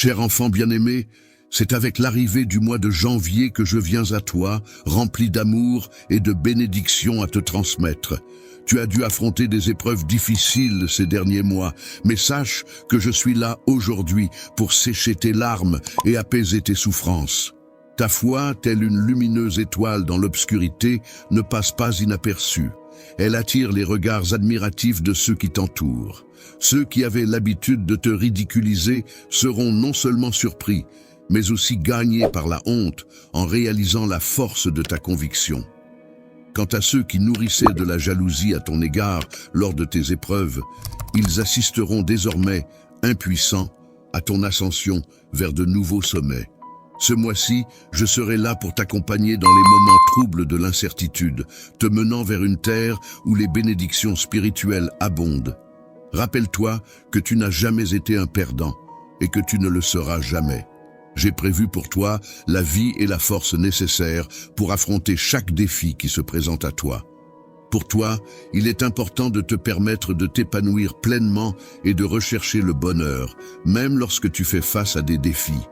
Cher enfant bien-aimé, c'est avec l'arrivée du mois de janvier que je viens à toi, rempli d'amour et de bénédictions à te transmettre. Tu as dû affronter des épreuves difficiles ces derniers mois, mais sache que je suis là aujourd'hui pour sécher tes larmes et apaiser tes souffrances. Ta foi, telle une lumineuse étoile dans l'obscurité, ne passe pas inaperçue. Elle attire les regards admiratifs de ceux qui t'entourent. Ceux qui avaient l'habitude de te ridiculiser seront non seulement surpris, mais aussi gagnés par la honte en réalisant la force de ta conviction. Quant à ceux qui nourrissaient de la jalousie à ton égard lors de tes épreuves, ils assisteront désormais, impuissants, à ton ascension vers de nouveaux sommets. Ce mois-ci, je serai là pour t'accompagner dans les moments troubles de l'incertitude, te menant vers une terre où les bénédictions spirituelles abondent. Rappelle-toi que tu n'as jamais été un perdant et que tu ne le seras jamais. J'ai prévu pour toi la vie et la force nécessaires pour affronter chaque défi qui se présente à toi. Pour toi, il est important de te permettre de t'épanouir pleinement et de rechercher le bonheur, même lorsque tu fais face à des défis.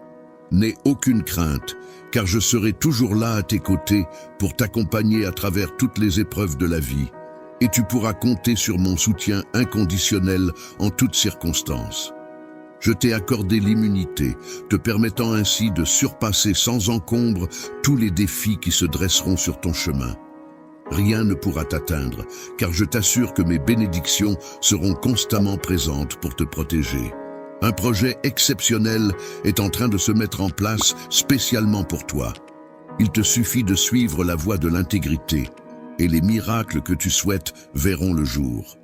N'aie aucune crainte, car je serai toujours là à tes côtés pour t'accompagner à travers toutes les épreuves de la vie. Et tu pourras compter sur mon soutien inconditionnel en toutes circonstances. Je t'ai accordé l'immunité, te permettant ainsi de surpasser sans encombre tous les défis qui se dresseront sur ton chemin. Rien ne pourra t'atteindre, car je t'assure que mes bénédictions seront constamment présentes pour te protéger. Un projet exceptionnel est en train de se mettre en place spécialement pour toi. Il te suffit de suivre la voie de l'intégrité, et les miracles que tu souhaites verront le jour.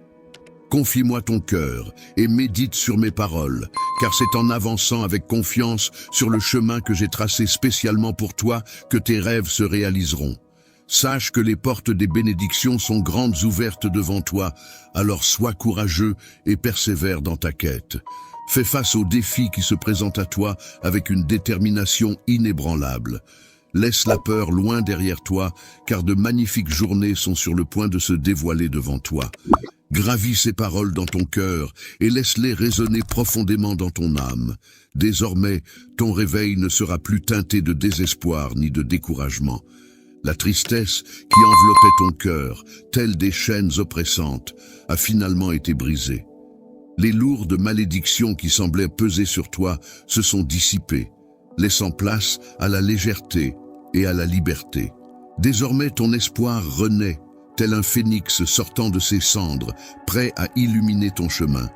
Confie-moi ton cœur et médite sur mes paroles, car c'est en avançant avec confiance sur le chemin que j'ai tracé spécialement pour toi que tes rêves se réaliseront. Sache que les portes des bénédictions sont grandes ouvertes devant toi, alors sois courageux et persévère dans ta quête. Fais face aux défis qui se présentent à toi avec une détermination inébranlable. Laisse la peur loin derrière toi, car de magnifiques journées sont sur le point de se dévoiler devant toi. Gravis ces paroles dans ton cœur et laisse-les résonner profondément dans ton âme. Désormais, ton réveil ne sera plus teinté de désespoir ni de découragement. La tristesse qui enveloppait ton cœur, telle des chaînes oppressantes, a finalement été brisée. Les lourdes malédictions qui semblaient peser sur toi se sont dissipées, laissant place à la légèreté et à la liberté. Désormais, ton espoir renaît, tel un phénix sortant de ses cendres, prêt à illuminer ton chemin.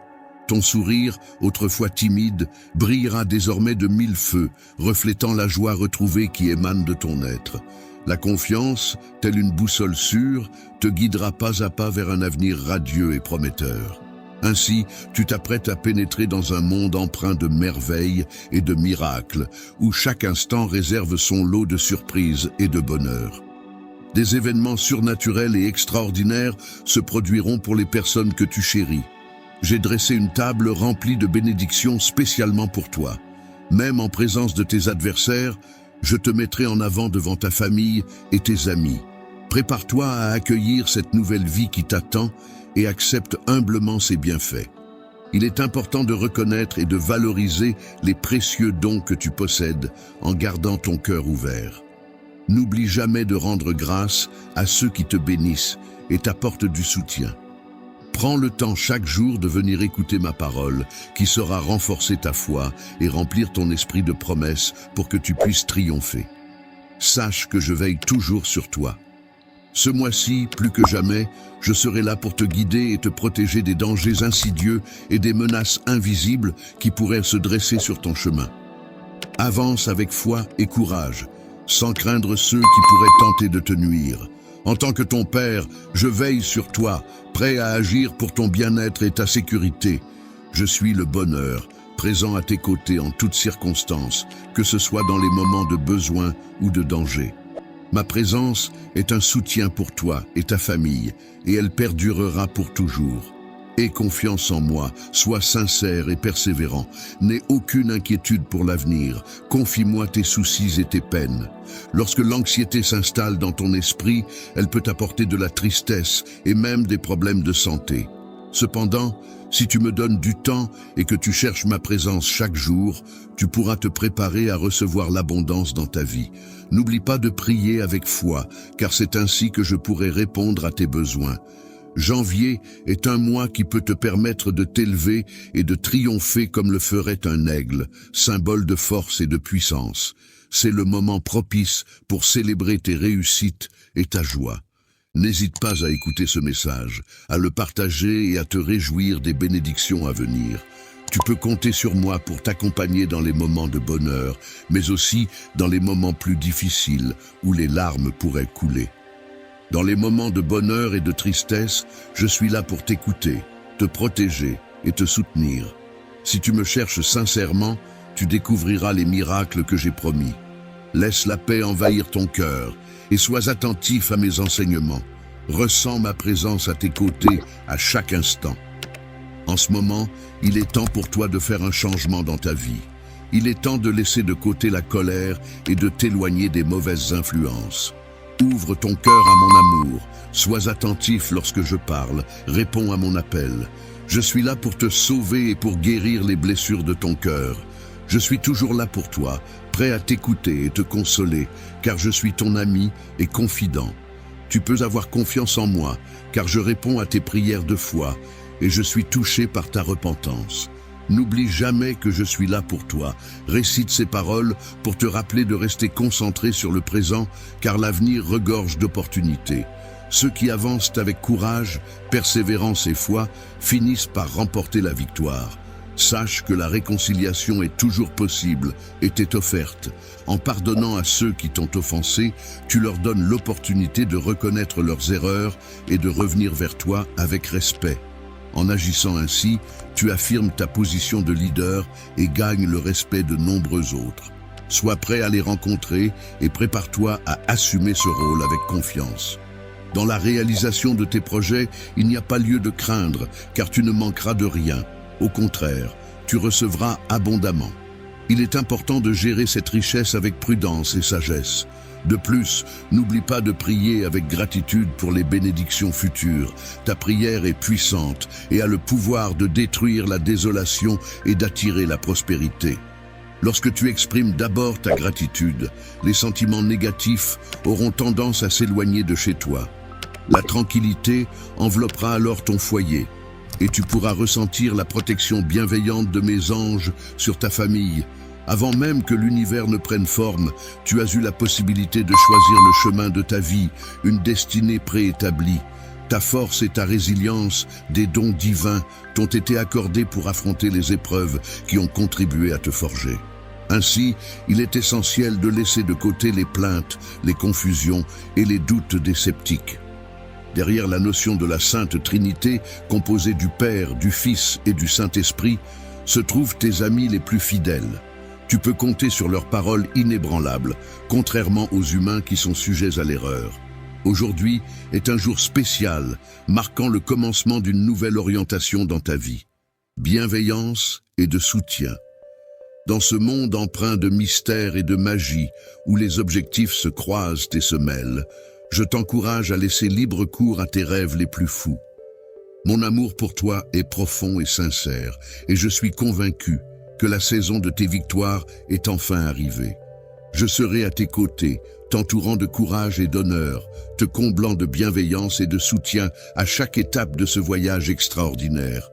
Ton sourire, autrefois timide, brillera désormais de mille feux, reflétant la joie retrouvée qui émane de ton être. La confiance, telle une boussole sûre, te guidera pas à pas vers un avenir radieux et prometteur. Ainsi, tu t'apprêtes à pénétrer dans un monde empreint de merveilles et de miracles, où chaque instant réserve son lot de surprises et de bonheur. Des événements surnaturels et extraordinaires se produiront pour les personnes que tu chéris. J'ai dressé une table remplie de bénédictions spécialement pour toi. Même en présence de tes adversaires, je te mettrai en avant devant ta famille et tes amis. Prépare-toi à accueillir cette nouvelle vie qui t'attend et accepte humblement ses bienfaits. Il est important de reconnaître et de valoriser les précieux dons que tu possèdes en gardant ton cœur ouvert. N'oublie jamais de rendre grâce à ceux qui te bénissent et t'apportent du soutien. Prends le temps chaque jour de venir écouter ma parole, qui saura renforcer ta foi et remplir ton esprit de promesses pour que tu puisses triompher. Sache que je veille toujours sur toi. Ce mois-ci, plus que jamais, je serai là pour te guider et te protéger des dangers insidieux et des menaces invisibles qui pourraient se dresser sur ton chemin. Avance avec foi et courage, sans craindre ceux qui pourraient tenter de te nuire. En tant que ton père, je veille sur toi, prêt à agir pour ton bien-être et ta sécurité. Je suis le bonheur, présent à tes côtés en toutes circonstances, que ce soit dans les moments de besoin ou de danger. Ma présence est un soutien pour toi et ta famille, et elle perdurera pour toujours. Aie confiance en moi, sois sincère et persévérant. N'aie aucune inquiétude pour l'avenir. Confie-moi tes soucis et tes peines. Lorsque l'anxiété s'installe dans ton esprit, elle peut apporter de la tristesse et même des problèmes de santé. Cependant, Si tu me donnes du temps et que tu cherches ma présence chaque jour, tu pourras te préparer à recevoir l'abondance dans ta vie. N'oublie pas de prier avec foi, car c'est ainsi que je pourrai répondre à tes besoins. Janvier est un mois qui peut te permettre de t'élever et de triompher comme le ferait un aigle, symbole de force et de puissance. C'est le moment propice pour célébrer tes réussites et ta joie. N'hésite pas à écouter ce message, à le partager et à te réjouir des bénédictions à venir. Tu peux compter sur moi pour t'accompagner dans les moments de bonheur, mais aussi dans les moments plus difficiles où les larmes pourraient couler. Dans les moments de bonheur et de tristesse, je suis là pour t'écouter, te protéger et te soutenir. Si tu me cherches sincèrement, tu découvriras les miracles que j'ai promis. Laisse la paix envahir ton cœur et sois attentif à mes enseignements. Ressens ma présence à tes côtés à chaque instant. En ce moment, il est temps pour toi de faire un changement dans ta vie. Il est temps de laisser de côté la colère et de t'éloigner des mauvaises influences. Ouvre ton cœur à mon amour, sois attentif lorsque je parle, réponds à mon appel. Je suis là pour te sauver et pour guérir les blessures de ton cœur. Je suis toujours là pour toi, prêt à t'écouter et te consoler, car je suis ton ami et confident. Tu peux avoir confiance en moi, car je réponds à tes prières de foi, et je suis touché par ta repentance. N'oublie jamais que je suis là pour toi. Récite ces paroles pour te rappeler de rester concentré sur le présent, car l'avenir regorge d'opportunités. Ceux qui avancent avec courage, persévérance et foi finissent par remporter la victoire. Sache que la réconciliation est toujours possible et t'est offerte. En pardonnant à ceux qui t'ont offensé, tu leur donnes l'opportunité de reconnaître leurs erreurs et de revenir vers toi avec respect. En agissant ainsi, tu affirmes ta position de leader et gagnes le respect de nombreux autres. Sois prêt à les rencontrer et prépare-toi à assumer ce rôle avec confiance. Dans la réalisation de tes projets, il n'y a pas lieu de craindre, car tu ne manqueras de rien. Au contraire, tu recevras abondamment. Il est important de gérer cette richesse avec prudence et sagesse. De plus, n'oublie pas de prier avec gratitude pour les bénédictions futures. Ta prière est puissante et a le pouvoir de détruire la désolation et d'attirer la prospérité. Lorsque tu exprimes d'abord ta gratitude, les sentiments négatifs auront tendance à s'éloigner de chez toi. La tranquillité enveloppera alors ton foyer et tu pourras ressentir la protection bienveillante de mes anges sur ta famille. Avant même que l'univers ne prenne forme, tu as eu la possibilité de choisir le chemin de ta vie, une destinée préétablie. Ta force et ta résilience, des dons divins, t'ont été accordés pour affronter les épreuves qui ont contribué à te forger. Ainsi, il est essentiel de laisser de côté les plaintes, les confusions et les doutes des sceptiques. Derrière la notion de la Sainte Trinité, composée du Père, du Fils et du Saint-Esprit, se trouvent tes amis les plus fidèles. Tu peux compter sur leurs paroles inébranlables, contrairement aux humains qui sont sujets à l'erreur. Aujourd'hui est un jour spécial, marquant le commencement d'une nouvelle orientation dans ta vie. Bienveillance et de soutien. Dans ce monde empreint de mystère et de magie, où les objectifs se croisent et se mêlent, je t'encourage à laisser libre cours à tes rêves les plus fous. Mon amour pour toi est profond et sincère, et je suis convaincu que la saison de tes victoires est enfin arrivée. Je serai à tes côtés, t'entourant de courage et d'honneur, te comblant de bienveillance et de soutien à chaque étape de ce voyage extraordinaire.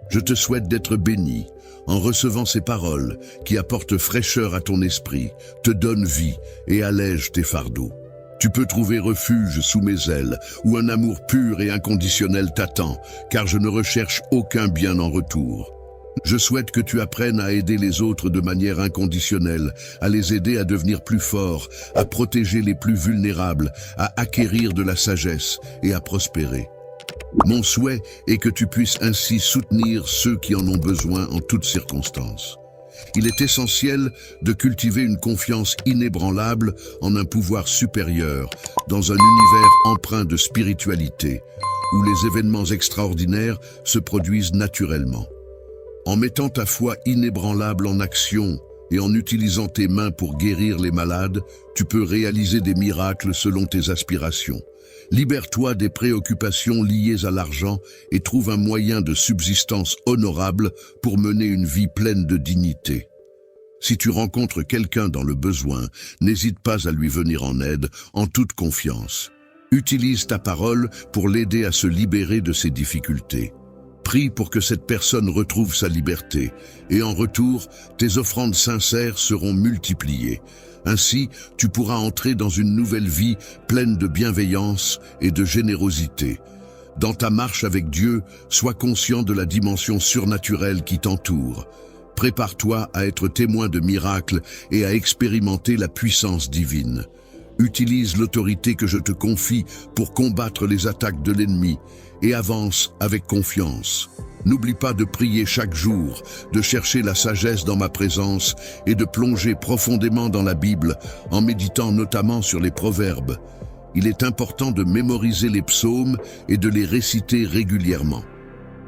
Je te souhaite d'être béni en recevant ces paroles qui apportent fraîcheur à ton esprit, te donnent vie et allègent tes fardeaux. Tu peux trouver refuge sous mes ailes, où un amour pur et inconditionnel t'attend, car je ne recherche aucun bien en retour. Je souhaite que tu apprennes à aider les autres de manière inconditionnelle, à les aider à devenir plus forts, à protéger les plus vulnérables, à acquérir de la sagesse et à prospérer. Mon souhait est que tu puisses ainsi soutenir ceux qui en ont besoin en toutes circonstances. Il est essentiel de cultiver une confiance inébranlable en un pouvoir supérieur, dans un univers empreint de spiritualité, où les événements extraordinaires se produisent naturellement. En mettant ta foi inébranlable en action et en utilisant tes mains pour guérir les malades, tu peux réaliser des miracles selon tes aspirations. Libère-toi des préoccupations liées à l'argent et trouve un moyen de subsistance honorable pour mener une vie pleine de dignité. Si tu rencontres quelqu'un dans le besoin, n'hésite pas à lui venir en aide en toute confiance. Utilise ta parole pour l'aider à se libérer de ses difficultés. Prie pour que cette personne retrouve sa liberté, et en retour, tes offrandes sincères seront multipliées. Ainsi, tu pourras entrer dans une nouvelle vie pleine de bienveillance et de générosité. Dans ta marche avec Dieu, sois conscient de la dimension surnaturelle qui t'entoure. Prépare-toi à être témoin de miracles et à expérimenter la puissance divine. Utilise l'autorité que je te confie pour combattre les attaques de l'ennemi et avance avec confiance. N'oublie pas de prier chaque jour, de chercher la sagesse dans ma présence et de plonger profondément dans la Bible en méditant notamment sur les proverbes. Il est important de mémoriser les psaumes et de les réciter régulièrement.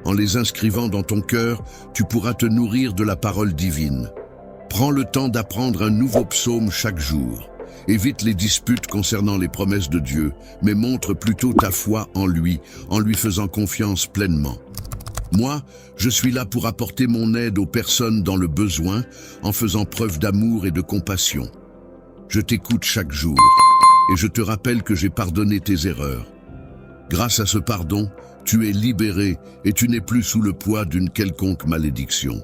En les inscrivant dans ton cœur, tu pourras te nourrir de la parole divine. Prends le temps d'apprendre un nouveau psaume chaque jour. Évite les disputes concernant les promesses de Dieu, mais montre plutôt ta foi en lui faisant confiance pleinement. Moi, je suis là pour apporter mon aide aux personnes dans le besoin, en faisant preuve d'amour et de compassion. Je t'écoute chaque jour, et je te rappelle que j'ai pardonné tes erreurs. Grâce à ce pardon, tu es libéré et tu n'es plus sous le poids d'une quelconque malédiction.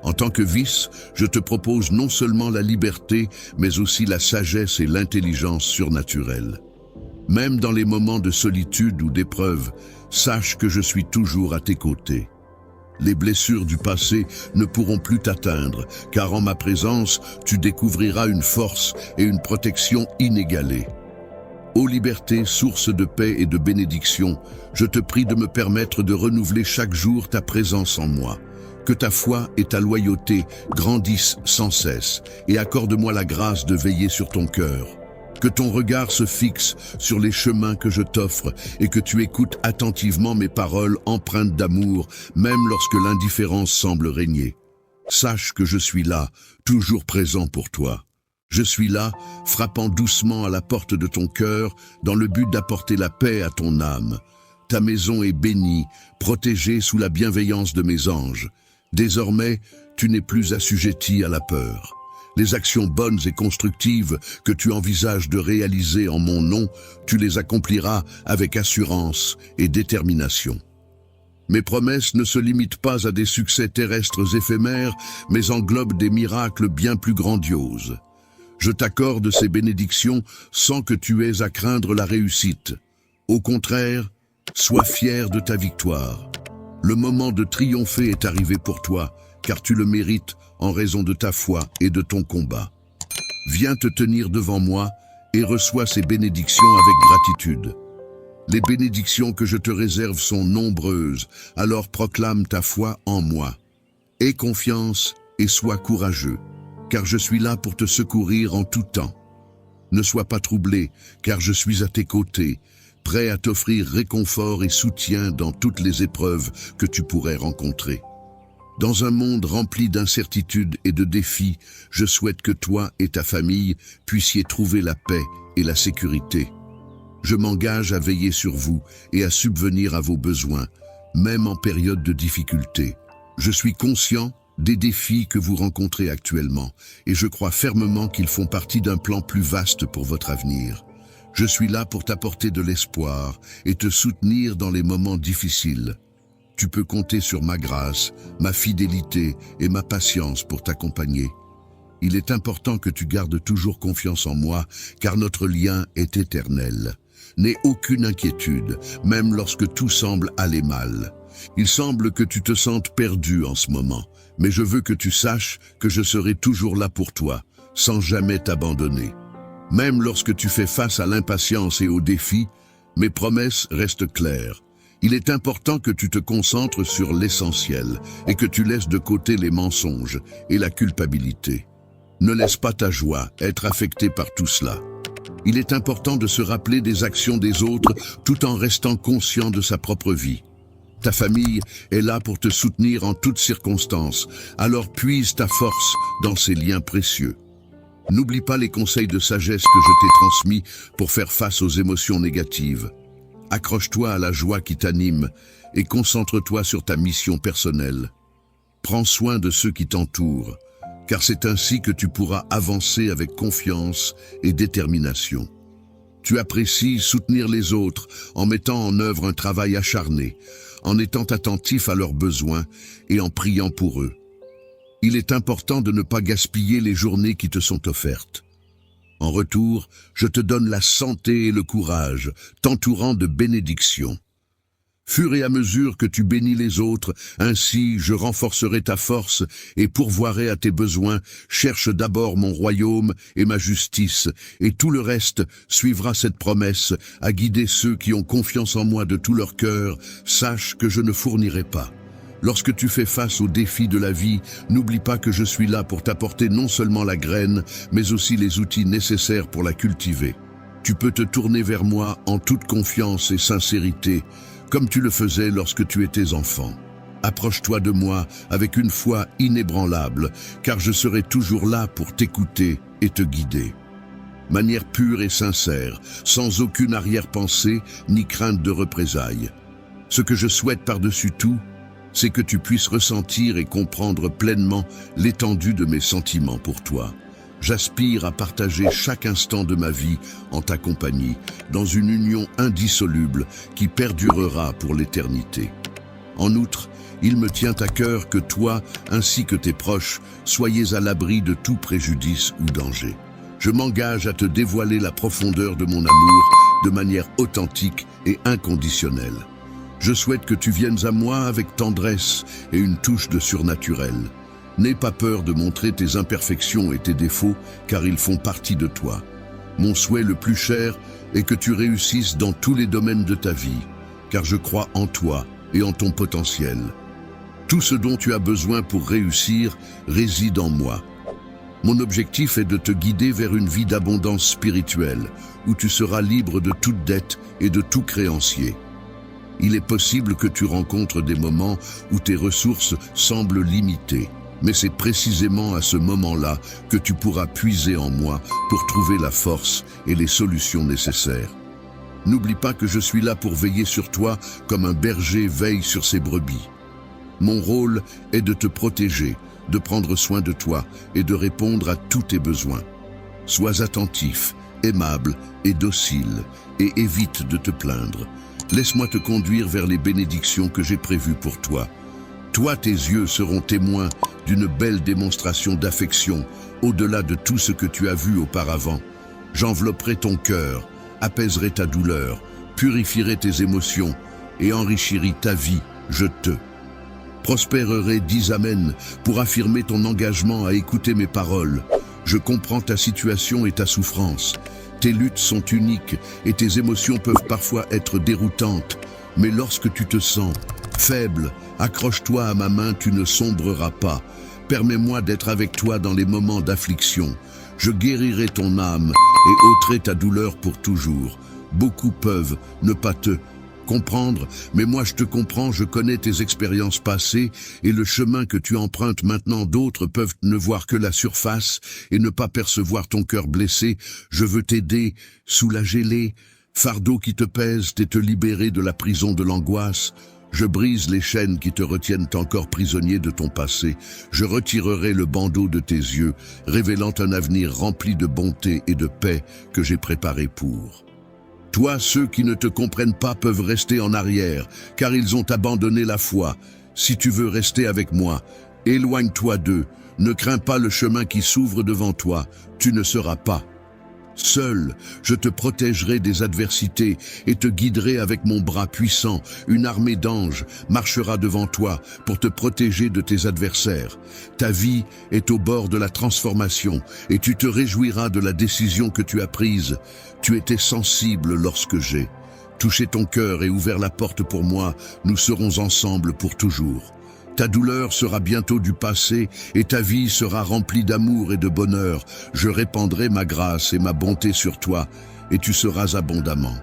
En tant que vice, je te propose non seulement la liberté, mais aussi la sagesse et l'intelligence surnaturelle. Même dans les moments de solitude ou d'épreuve, sache que je suis toujours à tes côtés. Les blessures du passé ne pourront plus t'atteindre, car en ma présence, tu découvriras une force et une protection inégalées. Ô liberté, source de paix et de bénédiction, je te prie de me permettre de renouveler chaque jour ta présence en moi. Que ta foi et ta loyauté grandissent sans cesse et accorde-moi la grâce de veiller sur ton cœur. Que ton regard se fixe sur les chemins que je t'offre et que tu écoutes attentivement mes paroles empreintes d'amour, même lorsque l'indifférence semble régner. Sache que je suis là, toujours présent pour toi. Je suis là, frappant doucement à la porte de ton cœur, dans le but d'apporter la paix à ton âme. Ta maison est bénie, protégée sous la bienveillance de mes anges. Désormais, tu n'es plus assujetti à la peur. Les actions bonnes et constructives que tu envisages de réaliser en mon nom, tu les accompliras avec assurance et détermination. Mes promesses ne se limitent pas à des succès terrestres éphémères, mais englobent des miracles bien plus grandioses. Je t'accorde ces bénédictions sans que tu aies à craindre la réussite. Au contraire, sois fier de ta victoire. Le moment de triompher est arrivé pour toi, car tu le mérites en raison de ta foi et de ton combat. Viens te tenir devant moi et reçois ces bénédictions avec gratitude. Les bénédictions que je te réserve sont nombreuses, alors proclame ta foi en moi. Aie confiance et sois courageux, car je suis là pour te secourir en tout temps. Ne sois pas troublé, car je suis à tes côtés, prêt à t'offrir réconfort et soutien dans toutes les épreuves que tu pourrais rencontrer. Dans un monde rempli d'incertitudes et de défis, je souhaite que toi et ta famille puissiez trouver la paix et la sécurité. Je m'engage à veiller sur vous et à subvenir à vos besoins, même en période de difficulté. Je suis conscient des défis que vous rencontrez actuellement, et je crois fermement qu'ils font partie d'un plan plus vaste pour votre avenir. Je suis là pour t'apporter de l'espoir et te soutenir dans les moments difficiles. Tu peux compter sur ma grâce, ma fidélité et ma patience pour t'accompagner. Il est important que tu gardes toujours confiance en moi, car notre lien est éternel. N'aie aucune inquiétude, même lorsque tout semble aller mal. Il semble que tu te sentes perdu en ce moment, mais je veux que tu saches que je serai toujours là pour toi, sans jamais t'abandonner. Même lorsque tu fais face à l'impatience et aux défis, mes promesses restent claires. Il est important que tu te concentres sur l'essentiel et que tu laisses de côté les mensonges et la culpabilité. Ne laisse pas ta joie être affectée par tout cela. Il est important de se rappeler des actions des autres tout en restant conscient de sa propre vie. Ta famille est là pour te soutenir en toutes circonstances, alors puise ta force dans ces liens précieux. N'oublie pas les conseils de sagesse que je t'ai transmis pour faire face aux émotions négatives. Accroche-toi à la joie qui t'anime et concentre-toi sur ta mission personnelle. Prends soin de ceux qui t'entourent, car c'est ainsi que tu pourras avancer avec confiance et détermination. Tu apprécies soutenir les autres en mettant en œuvre un travail acharné, en étant attentif à leurs besoins et en priant pour eux. Il est important de ne pas gaspiller les journées qui te sont offertes. En retour, je te donne la santé et le courage, t'entourant de bénédictions. Fur et à mesure que tu bénis les autres, ainsi je renforcerai ta force et pourvoirai à tes besoins. Cherche d'abord mon royaume et ma justice, et tout le reste suivra cette promesse, à guider ceux qui ont confiance en moi de tout leur cœur. Sache que je ne fournirai pas. Lorsque tu fais face aux défis de la vie, n'oublie pas que je suis là pour t'apporter non seulement la graine, mais aussi les outils nécessaires pour la cultiver. Tu peux te tourner vers moi en toute confiance et sincérité, comme tu le faisais lorsque tu étais enfant. Approche-toi de moi avec une foi inébranlable, car je serai toujours là pour t'écouter et te guider. Manière pure et sincère, sans aucune arrière-pensée ni crainte de représailles. Ce que je souhaite par-dessus tout, c'est que tu puisses ressentir et comprendre pleinement l'étendue de mes sentiments pour toi. J'aspire à partager chaque instant de ma vie en ta compagnie, dans une union indissoluble qui perdurera pour l'éternité. En outre, il me tient à cœur que toi, ainsi que tes proches, soyez à l'abri de tout préjudice ou danger. Je m'engage à te dévoiler la profondeur de mon amour de manière authentique et inconditionnelle. Je souhaite que tu viennes à moi avec tendresse et une touche de surnaturel. N'aie pas peur de montrer tes imperfections et tes défauts, car ils font partie de toi. Mon souhait le plus cher est que tu réussisses dans tous les domaines de ta vie, car je crois en toi et en ton potentiel. Tout ce dont tu as besoin pour réussir réside en moi. Mon objectif est de te guider vers une vie d'abondance spirituelle, où tu seras libre de toute dette et de tout créancier. Il est possible que tu rencontres des moments où tes ressources semblent limitées, mais c'est précisément à ce moment-là que tu pourras puiser en moi pour trouver la force et les solutions nécessaires. N'oublie pas que je suis là pour veiller sur toi comme un berger veille sur ses brebis. Mon rôle est de te protéger, de prendre soin de toi et de répondre à tous tes besoins. Sois attentif, aimable et docile, et évite de te plaindre. Laisse-moi te conduire vers les bénédictions que j'ai prévues pour toi. Toi, tes yeux seront témoins d'une belle démonstration d'affection, au-delà de tout ce que tu as vu auparavant. J'envelopperai ton cœur, apaiserai ta douleur, purifierai tes émotions et enrichirai ta vie, je te prospérerai, dis Amen, pour affirmer ton engagement à écouter mes paroles. Je comprends ta situation et ta souffrance. Tes luttes sont uniques et tes émotions peuvent parfois être déroutantes. Mais lorsque tu te sens faible, accroche-toi à ma main, tu ne sombreras pas. Permets-moi d'être avec toi dans les moments d'affliction. Je guérirai ton âme et ôterai ta douleur pour toujours. Beaucoup peuvent ne pas te comprendre, mais moi je te comprends, je connais tes expériences passées et le chemin que tu empruntes maintenant. D'autres peuvent ne voir que la surface et ne pas percevoir ton cœur blessé. Je veux t'aider, soulager les fardeaux qui te pèsent et te libérer de la prison de l'angoisse. Je brise les chaînes qui te retiennent encore prisonnier de ton passé. Je retirerai le bandeau de tes yeux, révélant un avenir rempli de bonté et de paix que j'ai préparé pour toi. Ceux qui ne te comprennent pas peuvent rester en arrière, car ils ont abandonné la foi. Si tu veux rester avec moi, éloigne-toi d'eux. Ne crains pas le chemin qui s'ouvre devant toi. Tu ne seras pas seul. Je te protégerai des adversités et te guiderai avec mon bras puissant. Une armée d'anges marchera devant toi pour te protéger de tes adversaires. Ta vie est au bord de la transformation et tu te réjouiras de la décision que tu as prise. Tu étais sensible lorsque j'ai touché ton cœur et ouvert la porte pour moi. Nous serons ensemble pour toujours. Ta douleur sera bientôt du passé et ta vie sera remplie d'amour et de bonheur. Je répandrai ma grâce et ma bonté sur toi et tu seras abondamment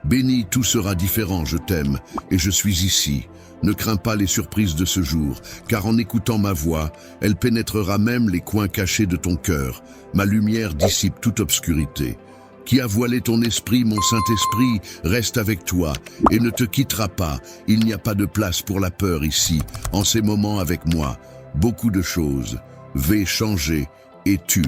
béni. Tout sera différent, je t'aime et je suis ici. Ne crains pas les surprises de ce jour, car en écoutant ma voix, elle pénétrera même les coins cachés de ton cœur. Ma lumière dissipe toute obscurité. Qui a voilé ton esprit, mon Saint-Esprit, reste avec toi et ne te quittera pas. Il n'y a pas de place pour la peur ici, en ces moments avec moi. Beaucoup de choses vais changer et tu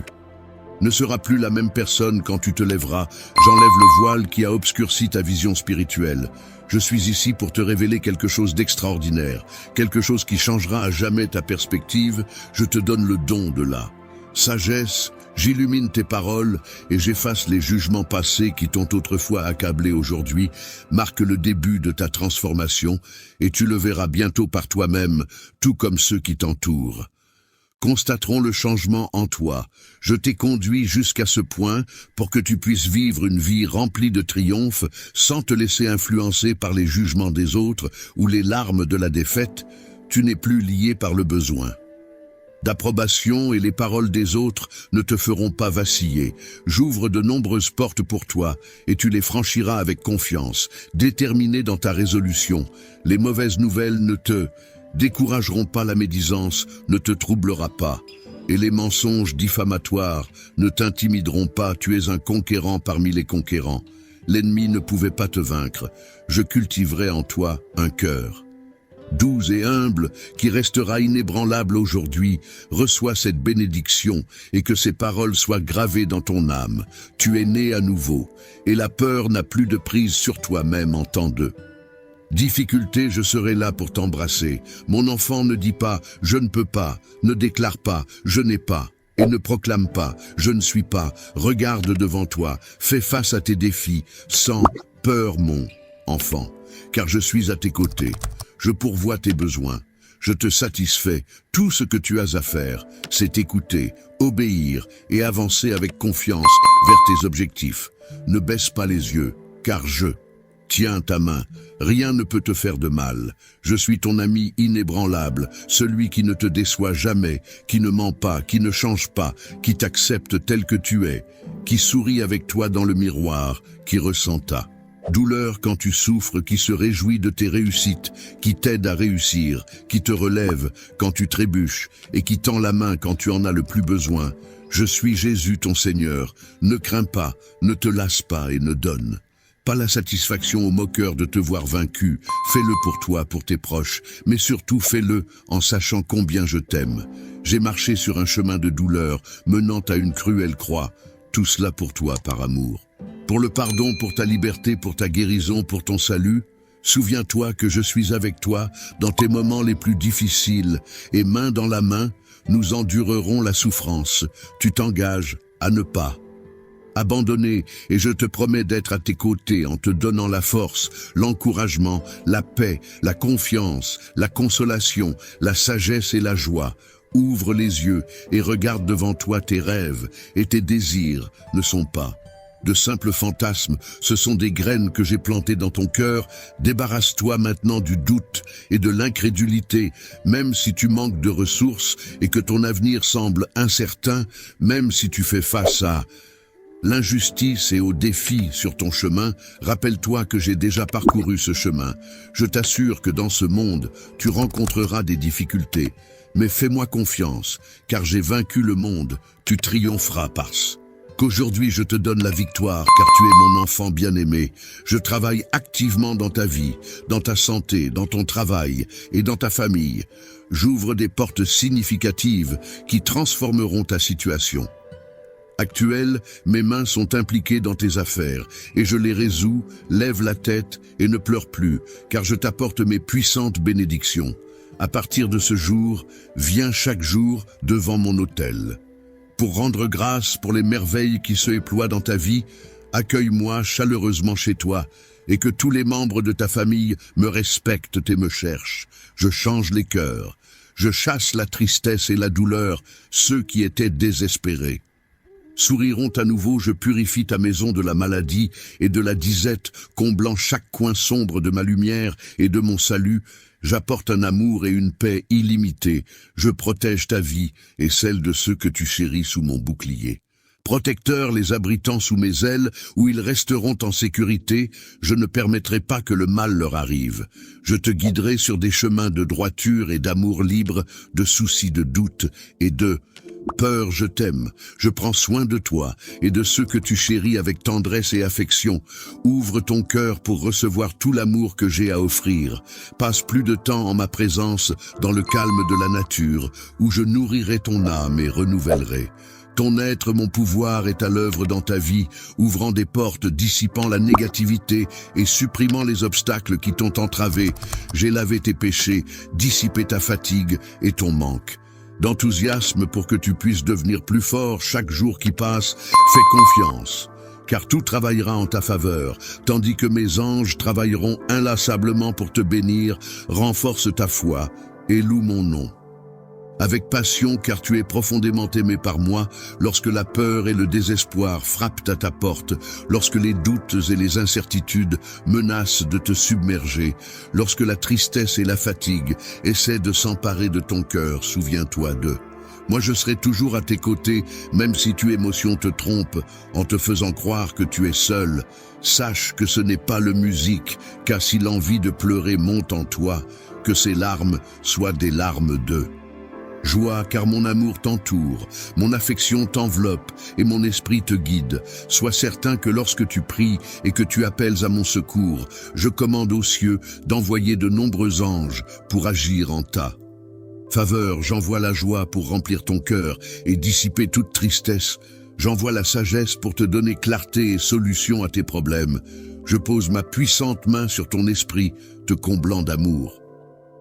ne seras plus la même personne quand tu te lèveras. J'enlève le voile qui a obscurci ta vision spirituelle. Je suis ici pour te révéler quelque chose d'extraordinaire, quelque chose qui changera à jamais ta perspective. Je te donne le don de la sagesse, j'illumine tes paroles et j'efface les jugements passés qui t'ont autrefois accablé aujourd'hui. Marque le début de ta transformation et tu le verras bientôt par toi-même, tout comme ceux qui t'entourent constateront le changement en toi. Je t'ai conduit jusqu'à ce point pour que tu puisses vivre une vie remplie de triomphe sans te laisser influencer par les jugements des autres ou les larmes de la défaite. Tu n'es plus lié par le besoin d'approbation et les paroles des autres ne te feront pas vaciller. J'ouvre de nombreuses portes pour toi et tu les franchiras avec confiance, déterminé dans ta résolution. Les mauvaises nouvelles ne te décourageront pas, la médisance ne te troublera pas et les mensonges diffamatoires ne t'intimideront pas. Tu es un conquérant parmi les conquérants. L'ennemi ne pouvait pas te vaincre. Je cultiverai en toi un cœur doux et humble, qui restera inébranlable aujourd'hui. Reçois cette bénédiction et que ces paroles soient gravées dans ton âme. Tu es né à nouveau et la peur n'a plus de prise sur toi-même en temps de difficulté. Je serai là pour t'embrasser. Mon enfant, ne dis pas « je ne peux pas », ne déclare pas « je n'ai pas ». Et ne proclame pas « je ne suis pas ». Regarde devant toi, fais face à tes défis, sans peur mon enfant, car je suis à tes côtés. Je pourvois tes besoins, je te satisfais. Tout ce que tu as à faire, c'est écouter, obéir et avancer avec confiance vers tes objectifs. Ne baisse pas les yeux, car je tiens ta main. Rien ne peut te faire de mal. Je suis ton ami inébranlable, celui qui ne te déçoit jamais, qui ne ment pas, qui ne change pas, qui t'accepte tel que tu es, qui sourit avec toi dans le miroir, qui ressent ta douleur quand tu souffres, qui se réjouit de tes réussites, qui t'aide à réussir, qui te relève quand tu trébuches et qui tend la main quand tu en as le plus besoin. Je suis Jésus ton Seigneur. Ne crains pas, ne te lasse pas et ne donne pas la satisfaction aux moqueurs de te voir vaincu. Fais-le pour toi, pour tes proches, mais surtout fais-le en sachant combien je t'aime. J'ai marché sur un chemin de douleur menant à une cruelle croix. Tout cela pour toi par amour. Pour le pardon, pour ta liberté, pour ta guérison, pour ton salut. Souviens-toi que je suis avec toi dans tes moments les plus difficiles et main dans la main, nous endurerons la souffrance. Tu t'engages à ne pas abandonner et je te promets d'être à tes côtés en te donnant la force, l'encouragement, la paix, la confiance, la consolation, la sagesse et la joie. Ouvre les yeux et regarde devant toi. Tes rêves et tes désirs ne sont pas de simples fantasmes, ce sont des graines que j'ai plantées dans ton cœur. Débarrasse-toi maintenant du doute et de l'incrédulité, même si tu manques de ressources et que ton avenir semble incertain, même si tu fais face à l'injustice et aux défis sur ton chemin. Rappelle-toi que j'ai déjà parcouru ce chemin. Je t'assure que dans ce monde, tu rencontreras des difficultés, mais fais-moi confiance, car j'ai vaincu le monde, tu triompheras parce qu'aujourd'hui je te donne la victoire, car tu es mon enfant bien-aimé. Je travaille activement dans ta vie, dans ta santé, dans ton travail et dans ta famille. J'ouvre des portes significatives qui transformeront ta situation actuelle. Mes mains sont impliquées dans tes affaires et je les résous. Lève la tête et ne pleure plus, car je t'apporte mes puissantes bénédictions. À partir de ce jour, viens chaque jour devant mon autel pour rendre grâce pour les merveilles qui se déploient dans ta vie. Accueille-moi chaleureusement chez toi et que tous les membres de ta famille me respectent et me cherchent. Je change les cœurs, je chasse la tristesse et la douleur. Ceux qui étaient désespérés souriront à nouveau. Je purifie ta maison de la maladie et de la disette, comblant chaque coin sombre de ma lumière et de mon salut. J'apporte un amour et une paix illimitée. Je protège ta vie et celle de ceux que tu chéris sous mon bouclier. protecteur les abritant sous mes ailes, où ils resteront en sécurité, je ne permettrai pas que le mal leur arrive. Je te guiderai sur des chemins de droiture et d'amour libre, de soucis de doute et de peur. Je t'aime, je prends soin de toi et de ceux que tu chéris avec tendresse et affection. Ouvre ton cœur pour recevoir tout l'amour que j'ai à offrir. Passe plus de temps en ma présence, dans le calme de la nature, où je nourrirai ton âme et renouvellerai. Ton être, mon pouvoir, est à l'œuvre dans ta vie, ouvrant des portes, dissipant la négativité et supprimant les obstacles qui t'ont entravé. J'ai lavé tes péchés, dissipé ta fatigue et ton manque. D'enthousiasme pour que tu puisses devenir plus fort chaque jour qui passe, fais confiance, car tout travaillera en ta faveur, tandis que mes anges travailleront inlassablement pour te bénir. Renforce ta foi et loue mon nom avec passion, car tu es profondément aimé par moi. Lorsque la peur et le désespoir frappent à ta porte, lorsque les doutes et les incertitudes menacent de te submerger, lorsque la tristesse et la fatigue essaient de s'emparer de ton cœur, souviens-toi d'eux. Moi je serai toujours à tes côtés, même si tes émotions te trompent, en te faisant croire que tu es seul. Sache que ce n'est pas le musique, car si l'envie de pleurer monte en toi, que ces larmes soient des larmes de joie, car mon amour t'entoure, mon affection t'enveloppe et mon esprit te guide. Sois certain que lorsque tu pries et que tu appelles à mon secours, je commande aux cieux d'envoyer de nombreux anges pour agir en ta faveur. J'envoie la joie pour remplir ton cœur et dissiper toute tristesse. J'envoie la sagesse pour te donner clarté et solution à tes problèmes. Je pose ma puissante main sur ton esprit, te comblant d'amour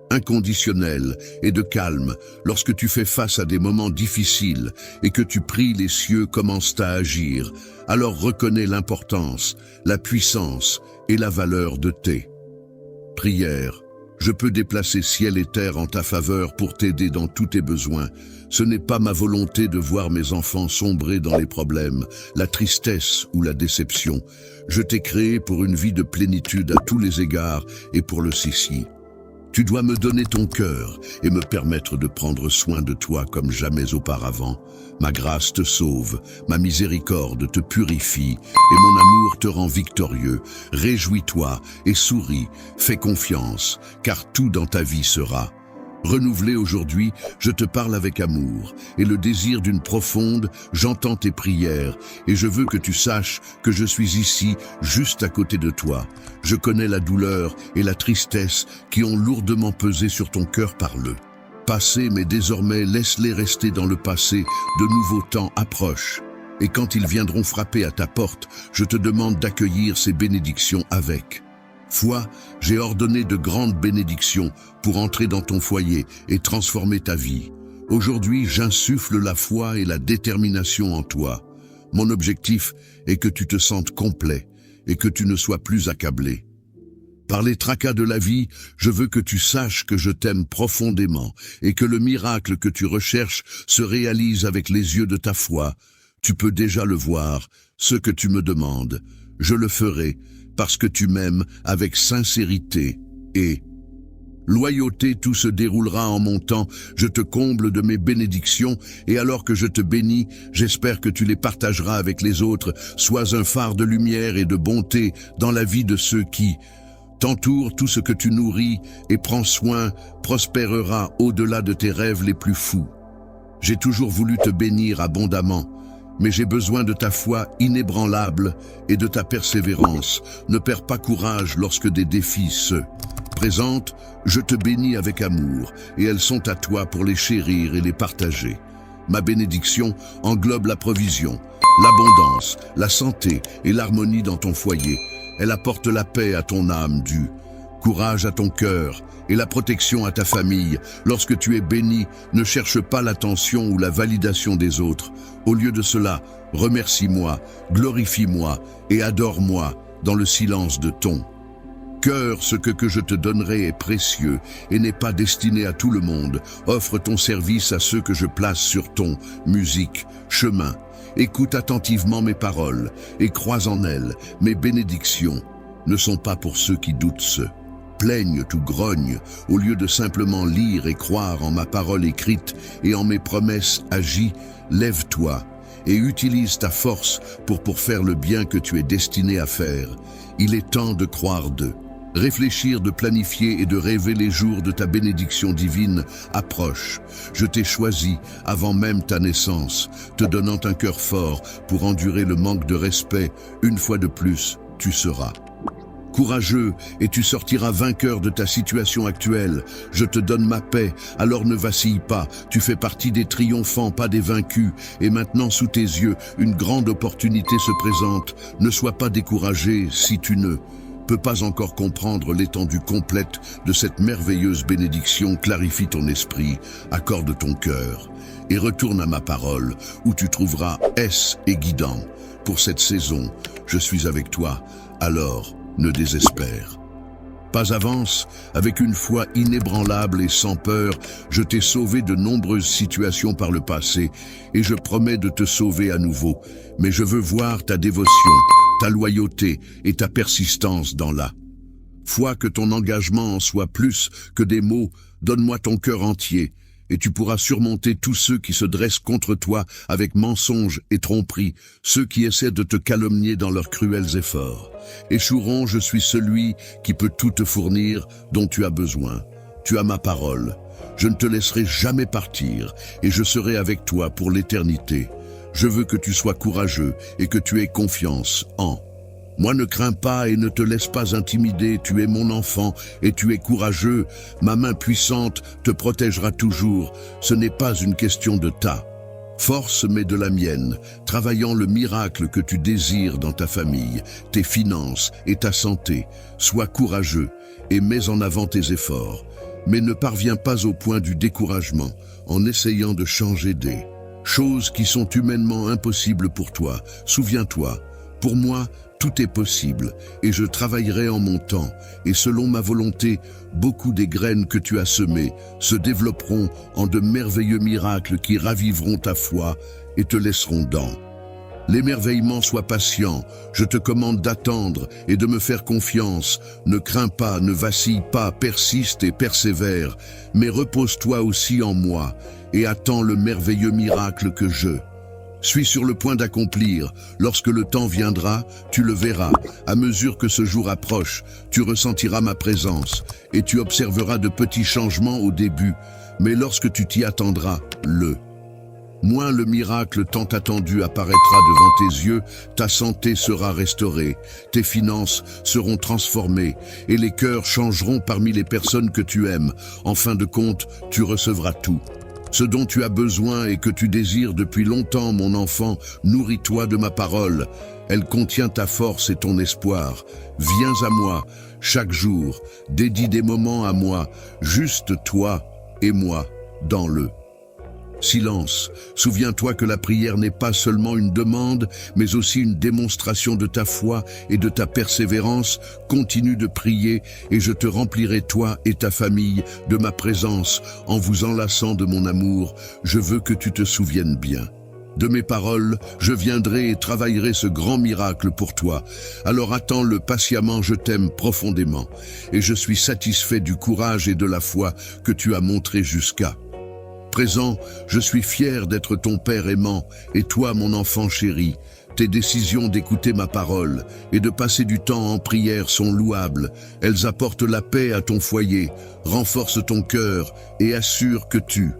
inconditionnel et de calme. Lorsque tu fais face à des moments difficiles et que tu pries, les cieux commencent à agir. Alors reconnais l'importance, la puissance et la valeur de tes prières. Je peux déplacer ciel et terre en ta faveur pour t'aider dans tous tes besoins. Ce n'est pas ma volonté de voir mes enfants sombrer dans les problèmes, la tristesse ou la déception. Je t'ai créé pour une vie de plénitude à tous les égards et pour le ceci. Tu dois me donner ton cœur et me permettre de prendre soin de toi comme jamais auparavant. Ma grâce te sauve, ma miséricorde te purifie et mon amour te rend victorieux. Réjouis-toi et souris, fais confiance, car tout dans ta vie sera renouvelé aujourd'hui. Je te parle avec amour et le désir d'une profonde, j'entends tes prières et je veux que tu saches que je suis ici, juste à côté de toi. Je connais la douleur et la tristesse qui ont lourdement pesé sur ton cœur par le passé, mais désormais laisse-les rester dans le passé. De nouveaux temps approchent et quand ils viendront frapper à ta porte, je te demande d'accueillir ces bénédictions avec foi. J'ai ordonné de grandes bénédictions pour entrer dans ton foyer et transformer ta vie. Aujourd'hui, j'insuffle la foi et la détermination en toi. Mon objectif est que tu te sentes complet et que tu ne sois plus accablé par les tracas de la vie. Je veux que tu saches que je t'aime profondément et que le miracle que tu recherches se réalise avec les yeux de ta foi. Tu peux déjà le voir, ce que tu me demandes. Je le ferai parce que tu m'aimes avec sincérité et loyauté. Tout se déroulera en mon temps. Je te comble de mes bénédictions et alors que je te bénis, j'espère que tu les partageras avec les autres. Sois un phare de lumière et de bonté dans la vie de ceux qui t'entourent. Tout ce que tu nourris et prends soin prospérera au-delà de tes rêves les plus fous. J'ai toujours voulu te bénir abondamment, mais j'ai besoin de ta foi inébranlable et de ta persévérance. Ne perds pas courage lorsque des défis se présentent. Je te bénis avec amour et elles sont à toi pour les chérir et les partager. Ma bénédiction englobe la provision, l'abondance, la santé et l'harmonie dans ton foyer. Elle apporte la paix à ton âme, du courage à ton cœur et la protection à ta famille. Lorsque tu es béni, ne cherche pas l'attention ou la validation des autres. Au lieu de cela, remercie-moi, glorifie-moi et adore-moi dans le silence de ton cœur. Ce que je te donnerai est précieux et n'est pas destiné à tout le monde. Offre ton service à ceux que je place sur ton chemin. Écoute attentivement mes paroles et crois en elles. Mes bénédictions ne sont pas pour ceux qui doutent, se plaignent ou grognent. Au lieu de simplement lire et croire en ma parole écrite et en mes promesses agies, lève-toi et utilise ta force pour faire le bien que tu es destiné à faire. Il est temps de croire d'eux. Réfléchir, de planifier et de rêver les jours de ta bénédiction divine approche. Je t'ai choisi avant même ta naissance, te donnant un cœur fort pour endurer le manque de respect. Une fois de plus, tu seras courageux et tu sortiras vainqueur de ta situation actuelle. Je te donne ma paix, alors ne vacille pas. Tu fais partie des triomphants, pas des vaincus. Et maintenant, sous tes yeux, une grande opportunité se présente. Ne sois pas découragé si tu ne peux pas encore comprendre l'étendue complète de cette merveilleuse bénédiction. Clarifie ton esprit, accorde ton cœur et retourne à ma parole où tu trouveras aise et guidant. Pour cette saison, je suis avec toi, alors ne désespère pas. Avance avec une foi inébranlable et sans peur. Je t'ai sauvé de nombreuses situations par le passé et je promets de te sauver à nouveau. Mais je veux voir ta dévotion, ta loyauté et ta persistance dans la foi, que ton engagement en soit plus que des mots. Donne-moi ton cœur entier et tu pourras surmonter tous ceux qui se dressent contre toi avec mensonges et tromperies, ceux qui essaient de te calomnier dans leurs cruels efforts. Échoueront, je suis celui qui peut tout te fournir dont tu as besoin. Tu as ma parole. Je ne te laisserai jamais partir et je serai avec toi pour l'éternité. Je veux que tu sois courageux et que tu aies confiance en moi. Ne crains pas et ne te laisse pas intimider, tu es mon enfant et tu es courageux. Ma main puissante te protégera toujours. Ce n'est pas une question de ta force mais de la mienne, travaillant le miracle que tu désires dans ta famille, tes finances et ta santé. Sois courageux et mets en avant tes efforts, mais ne parviens pas au point du découragement en essayant de changer des choses qui sont humainement impossibles pour toi. Souviens-toi, pour moi, tout est possible et je travaillerai en mon temps et selon ma volonté. Beaucoup des graines que tu as semées se développeront en de merveilleux miracles qui raviveront ta foi et te laisseront dans l'émerveillement. Sois patient, je te commande d'attendre et de me faire confiance. Ne crains pas, ne vacille pas, persiste et persévère, mais repose-toi aussi en moi et attends le merveilleux miracle que je suis sur le point d'accomplir. Lorsque le temps viendra, tu le verras. À mesure que ce jour approche, tu ressentiras ma présence et tu observeras de petits changements au début. Mais lorsque tu t'y attendras, le miracle tant attendu apparaîtra devant tes yeux. Ta santé sera restaurée, tes finances seront transformées et les cœurs changeront parmi les personnes que tu aimes. En fin de compte, tu recevras tout ce dont tu as besoin et que tu désires depuis longtemps. Mon enfant, nourris-toi de ma parole. Elle contient ta force et ton espoir. Viens à moi chaque jour, dédie des moments à moi, juste toi et moi dans le silence. Souviens-toi que la prière n'est pas seulement une demande, mais aussi une démonstration de ta foi et de ta persévérance. Continue de prier et je te remplirai, toi et ta famille, de ma présence en vous enlaçant de mon amour. Je veux que tu te souviennes bien de mes paroles. Je viendrai et travaillerai ce grand miracle pour toi. Alors attends-le patiemment. Je t'aime profondément et je suis satisfait du courage et de la foi que tu as montré jusqu'à présent. Je suis fier d'être ton père aimant et toi, mon enfant chéri. Tes décisions d'écouter ma parole et de passer du temps en prière sont louables. Elles apportent la paix à ton foyer, renforcent ton cœur et assurent que tu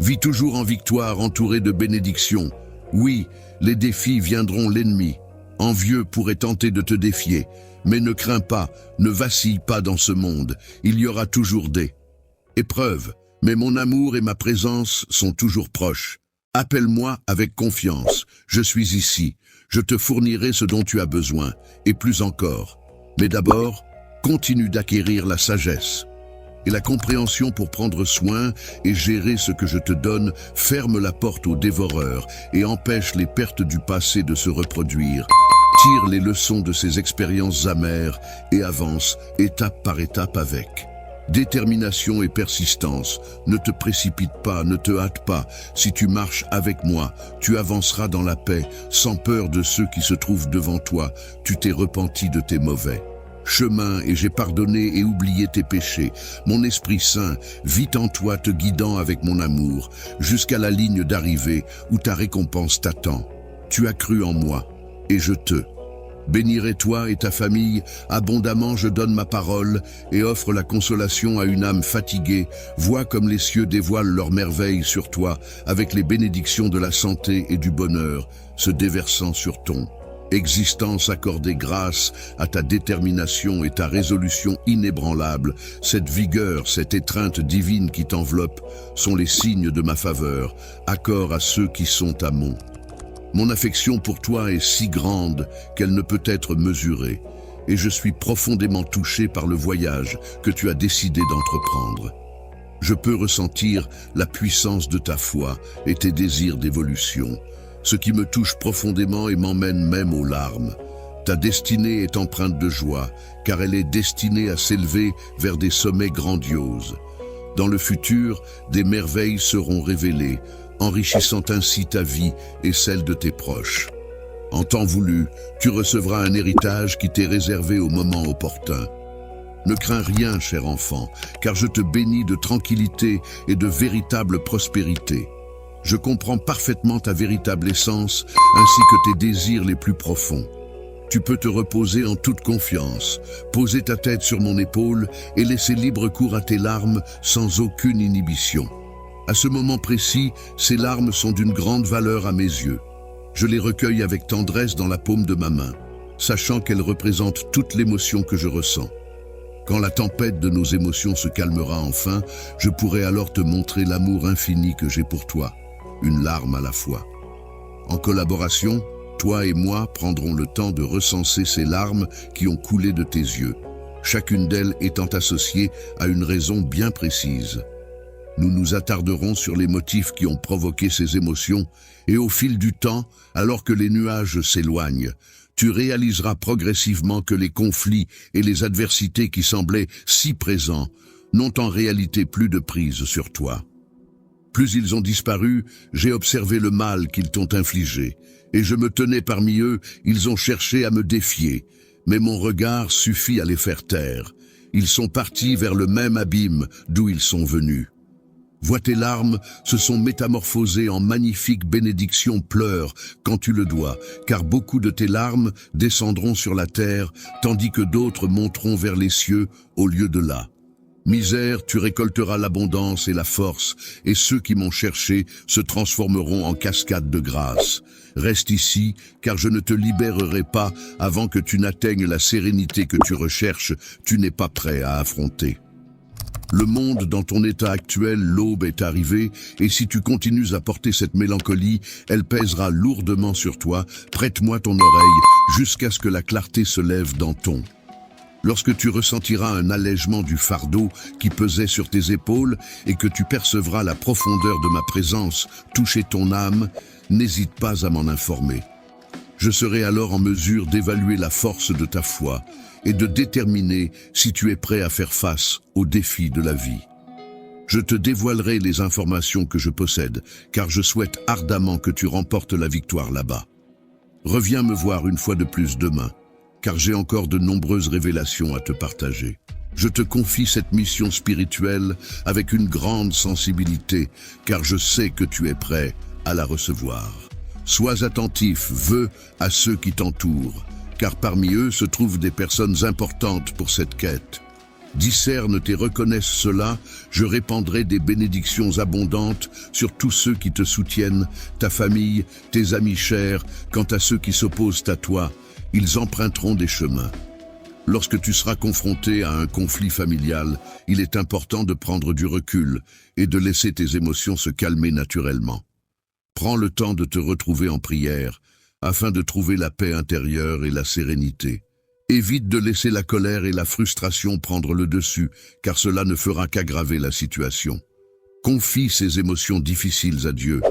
vis toujours en victoire, entouré de bénédictions. Oui, les défis viendront, l'ennemi envieux pourrait tenter de te défier, mais ne crains pas, ne vacille pas dans ce monde. Il y aura toujours des épreuves, mais mon amour et ma présence sont toujours proches. Appelle-moi avec confiance, je suis ici, je te fournirai ce dont tu as besoin, et plus encore. Mais d'abord, continue d'acquérir la sagesse et la compréhension pour prendre soin et gérer ce que je te donne. Ferme la porte aux dévoreurs et empêche les pertes du passé de se reproduire. Tire les leçons de ces expériences amères et avance étape par étape avec détermination et persistance. Ne te précipite pas, ne te hâte pas. Si tu marches avec moi, tu avanceras dans la paix, sans peur de ceux qui se trouvent devant toi. Tu t'es repenti de tes mauvais chemins et j'ai pardonné et oublié tes péchés. Mon Esprit Saint vit en toi, te guidant avec mon amour, jusqu'à la ligne d'arrivée où ta récompense t'attend. Tu as cru en moi, et je te bénirai toi et ta famille, abondamment je donne ma parole et offre la consolation à une âme fatiguée. Vois comme les cieux dévoilent leurs merveilles sur toi, avec les bénédictions de la santé et du bonheur, se déversant sur ton existence. Accordée grâce à ta détermination et ta résolution inébranlable. Cette vigueur, cette étreinte divine qui t'enveloppe sont les signes de ma faveur. Accord à ceux qui sont à Mon affection pour toi est si grande qu'elle ne peut être mesurée, et je suis profondément touché par le voyage que tu as décidé d'entreprendre. Je peux ressentir la puissance de ta foi et tes désirs d'évolution, ce qui me touche profondément et m'emmène même aux larmes. Ta destinée est empreinte de joie, car elle est destinée à s'élever vers des sommets grandioses. Dans le futur, des merveilles seront révélées, enrichissant ainsi ta vie et celle de tes proches. En temps voulu, tu recevras un héritage qui t'est réservé au moment opportun. Ne crains rien, cher enfant, car je te bénis de tranquillité et de véritable prospérité. Je comprends parfaitement ta véritable essence, ainsi que tes désirs les plus profonds. Tu peux te reposer en toute confiance, poser ta tête sur mon épaule et laisser libre cours à tes larmes sans aucune inhibition. À ce moment précis, ces larmes sont d'une grande valeur à mes yeux. Je les recueille avec tendresse dans la paume de ma main, sachant qu'elles représentent toute l'émotion que je ressens. Quand la tempête de nos émotions se calmera enfin, je pourrai alors te montrer l'amour infini que j'ai pour toi, une larme à la fois. En collaboration, toi et moi prendrons le temps de recenser ces larmes qui ont coulé de tes yeux, chacune d'elles étant associée à une raison bien précise. Nous nous attarderons sur les motifs qui ont provoqué ces émotions et au fil du temps, alors que les nuages s'éloignent, tu réaliseras progressivement que les conflits et les adversités qui semblaient si présents n'ont en réalité plus de prise sur toi. Plus ils ont disparu, j'ai observé le mal qu'ils t'ont infligé, et je me tenais parmi eux, ils ont cherché à me défier, mais mon regard suffit à les faire taire. Ils sont partis vers le même abîme d'où ils sont venus. Vois tes larmes se sont métamorphosées en magnifiques bénédictions. Pleure quand tu le dois, car beaucoup de tes larmes descendront sur la terre, tandis que d'autres monteront vers les cieux au lieu de là. Misère, tu récolteras l'abondance et la force, et ceux qui m'ont cherché se transformeront en cascades de grâce. Reste ici, car je ne te libérerai pas avant que tu n'atteignes la sérénité que tu recherches, tu n'es pas prêt à affronter. Le monde dans ton état actuel, l'aube est arrivée, et si tu continues à porter cette mélancolie, elle pèsera lourdement sur toi. Prête-moi ton oreille jusqu'à ce que la clarté se lève dans ton. Lorsque tu ressentiras un allègement du fardeau qui pesait sur tes épaules et que tu percevras la profondeur de ma présence toucher ton âme, n'hésite pas à m'en informer. Je serai alors en mesure d'évaluer la force de ta foi et de déterminer si tu es prêt à faire face aux défis de la vie. Je te dévoilerai les informations que je possède, car je souhaite ardemment que tu remportes la victoire là-bas. Reviens me voir une fois de plus demain, car j'ai encore de nombreuses révélations à te partager. Je te confie cette mission spirituelle avec une grande sensibilité, car je sais que tu es prêt à la recevoir. Sois attentif, à ceux qui t'entourent, car parmi eux se trouvent des personnes importantes pour cette quête. Discerne et reconnaisse cela, je répandrai des bénédictions abondantes sur tous ceux qui te soutiennent, ta famille, tes amis chers. Quant à ceux qui s'opposent à toi, ils emprunteront des chemins. Lorsque tu seras confronté à un conflit familial, il est important de prendre du recul et de laisser tes émotions se calmer naturellement. Prends le temps de te retrouver en prière, afin de trouver la paix intérieure et la sérénité. Évite de laisser la colère et la frustration prendre le dessus, car cela ne fera qu'aggraver la situation. Confie ces émotions difficiles à Dieu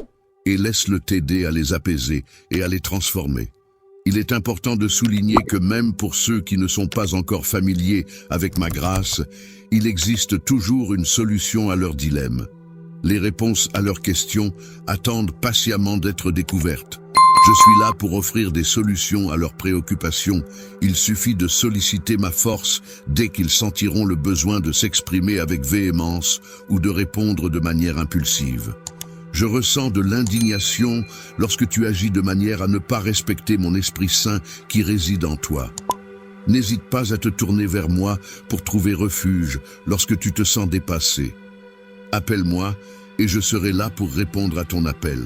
et laisse-le t'aider à les apaiser et à les transformer. Il est important de souligner que même pour ceux qui ne sont pas encore familiers avec ma grâce, il existe toujours une solution à leurs dilemmes. Les réponses à leurs questions attendent patiemment d'être découvertes. Je suis là pour offrir des solutions à leurs préoccupations. Il suffit de solliciter ma force dès qu'ils sentiront le besoin de s'exprimer avec véhémence ou de répondre de manière impulsive. Je ressens de l'indignation lorsque tu agis de manière à ne pas respecter mon Esprit Saint qui réside en toi. N'hésite pas à te tourner vers moi pour trouver refuge lorsque tu te sens dépassé. Appelle-moi et je serai là pour répondre à ton appel.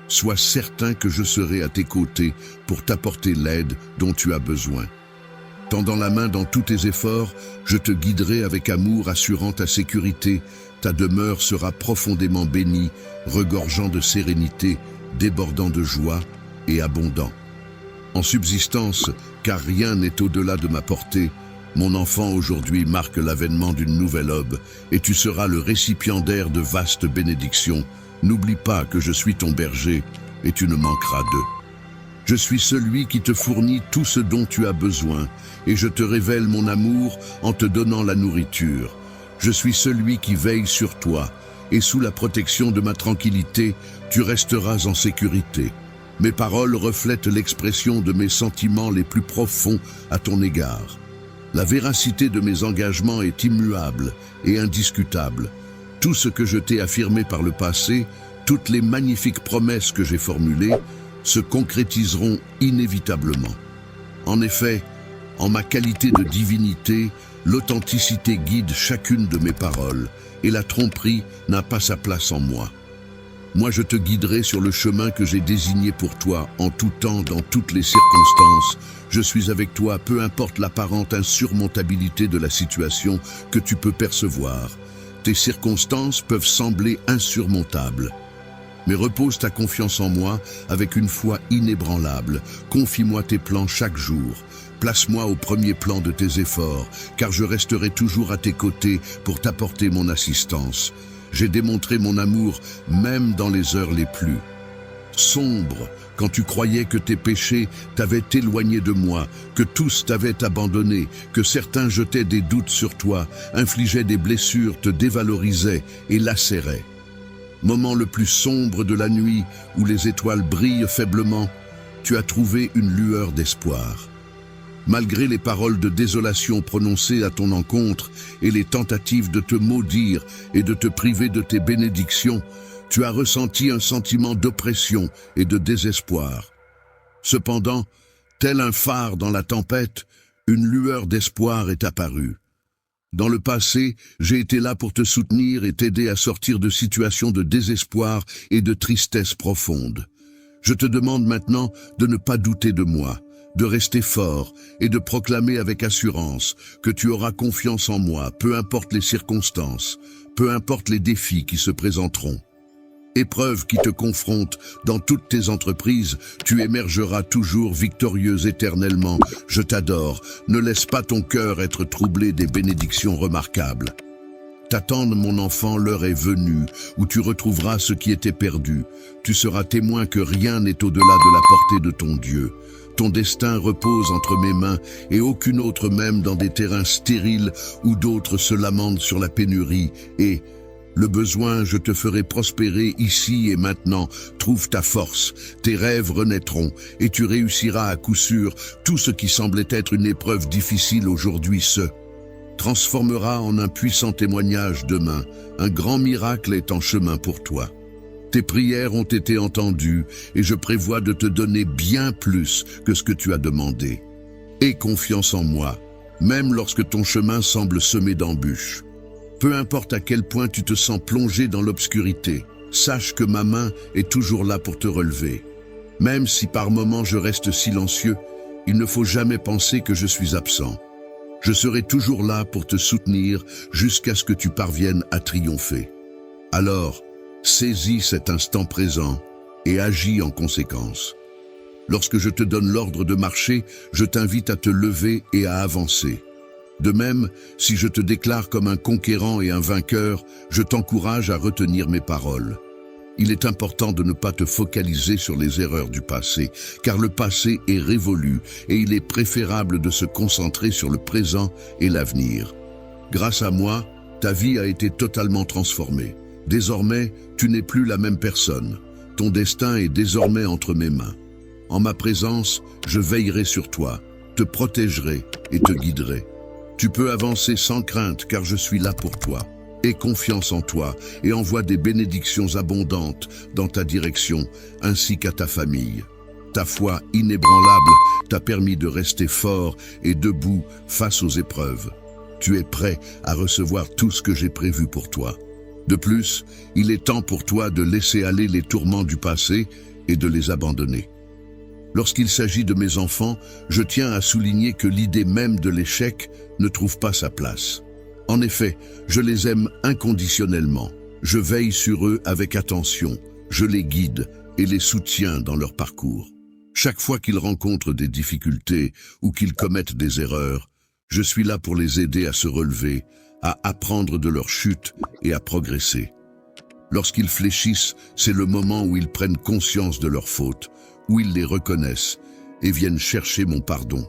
Sois certain que je serai à tes côtés pour t'apporter l'aide dont tu as besoin. Tendant la main dans tous tes efforts, je te guiderai avec amour, assurant ta sécurité. Ta demeure sera profondément bénie, regorgeant de sérénité, débordant de joie et abondant. En subsistance, car rien n'est au-delà de ma portée, mon enfant aujourd'hui marque l'avènement d'une nouvelle aube, et tu seras le récipiendaire de vastes bénédictions. N'oublie pas que je suis ton berger, et tu ne manqueras d'eux. Je suis celui qui te fournit tout ce dont tu as besoin, et je te révèle mon amour en te donnant la nourriture. Je suis celui qui veille sur toi, et sous la protection de ma tranquillité, tu resteras en sécurité. Mes paroles reflètent l'expression de mes sentiments les plus profonds à ton égard. La véracité de mes engagements est immuable et indiscutable. Tout ce que je t'ai affirmé par le passé, toutes les magnifiques promesses que j'ai formulées, se concrétiseront inévitablement. En effet, en ma qualité de divinité, l'authenticité guide chacune de mes paroles, et la tromperie n'a pas sa place en moi. Moi, je te guiderai sur le chemin que j'ai désigné pour toi, en tout temps, dans toutes les circonstances. Je suis avec toi, peu importe l'apparente insurmontabilité de la situation que tu peux percevoir. Tes circonstances peuvent sembler insurmontables. Mais repose ta confiance en moi avec une foi inébranlable. Confie-moi tes plans chaque jour. Place-moi au premier plan de tes efforts, car je resterai toujours à tes côtés pour t'apporter mon assistance. J'ai démontré mon amour même dans les heures les plus sombres, quand tu croyais que tes péchés t'avaient éloigné de moi, que tous t'avaient abandonné, que certains jetaient des doutes sur toi, infligeaient des blessures, te dévalorisaient et lacéraient. Moment le plus sombre de la nuit, où les étoiles brillent faiblement, tu as trouvé une lueur d'espoir. Malgré les paroles de désolation prononcées à ton encontre et les tentatives de te maudire et de te priver de tes bénédictions, tu as ressenti un sentiment d'oppression et de désespoir. Cependant, tel un phare dans la tempête, une lueur d'espoir est apparue. Dans le passé, j'ai été là pour te soutenir et t'aider à sortir de situations de désespoir et de tristesse profonde. Je te demande maintenant de ne pas douter de moi, de rester fort et de proclamer avec assurance que tu auras confiance en moi, peu importe les circonstances, peu importe les défis qui se présenteront. Épreuve qui te confronte dans toutes tes entreprises, tu émergeras toujours victorieux éternellement. Je t'adore, ne laisse pas ton cœur être troublé des bénédictions remarquables. T'attendre, mon enfant, l'heure est venue, où tu retrouveras ce qui était perdu. Tu seras témoin que rien n'est au-delà de la portée de ton Dieu. Ton destin repose entre mes mains et aucune autre, même dans des terrains stériles où d'autres se lamentent sur la pénurie. Et le besoin, je te ferai prospérer ici et maintenant. Trouve ta force, tes rêves renaîtront et tu réussiras à coup sûr. Tout ce qui semblait être une épreuve difficile aujourd'hui se transformera en un puissant témoignage demain. Un grand miracle est en chemin pour toi. Tes prières ont été entendues et je prévois de te donner bien plus que ce que tu as demandé. Aie confiance en moi, même lorsque ton chemin semble semé d'embûches. Peu importe à quel point tu te sens plongé dans l'obscurité, sache que ma main est toujours là pour te relever. Même si par moments je reste silencieux, il ne faut jamais penser que je suis absent. Je serai toujours là pour te soutenir jusqu'à ce que tu parviennes à triompher. Alors, saisis cet instant présent et agis en conséquence. Lorsque je te donne l'ordre de marcher, je t'invite à te lever et à avancer. De même, si je te déclare comme un conquérant et un vainqueur, je t'encourage à retenir mes paroles. Il est important de ne pas te focaliser sur les erreurs du passé, car le passé est révolu et il est préférable de se concentrer sur le présent et l'avenir. Grâce à moi, ta vie a été totalement transformée. Désormais, tu n'es plus la même personne. Ton destin est désormais entre mes mains. En ma présence, je veillerai sur toi, te protégerai et te guiderai. Tu peux avancer sans crainte car je suis là pour toi. Aie confiance en toi et envoie des bénédictions abondantes dans ta direction ainsi qu'à ta famille. Ta foi inébranlable t'a permis de rester fort et debout face aux épreuves. Tu es prêt à recevoir tout ce que j'ai prévu pour toi. De plus, il est temps pour toi de laisser aller les tourments du passé et de les abandonner. Lorsqu'il s'agit de mes enfants, je tiens à souligner que l'idée même de l'échec ne trouve pas sa place. En effet, je les aime inconditionnellement. Je veille sur eux avec attention, je les guide et les soutiens dans leur parcours. Chaque fois qu'ils rencontrent des difficultés ou qu'ils commettent des erreurs, je suis là pour les aider à se relever, à apprendre de leur chute et à progresser. Lorsqu'ils fléchissent, c'est le moment où ils prennent conscience de leurs fautes, où ils les reconnaissent et viennent chercher mon pardon.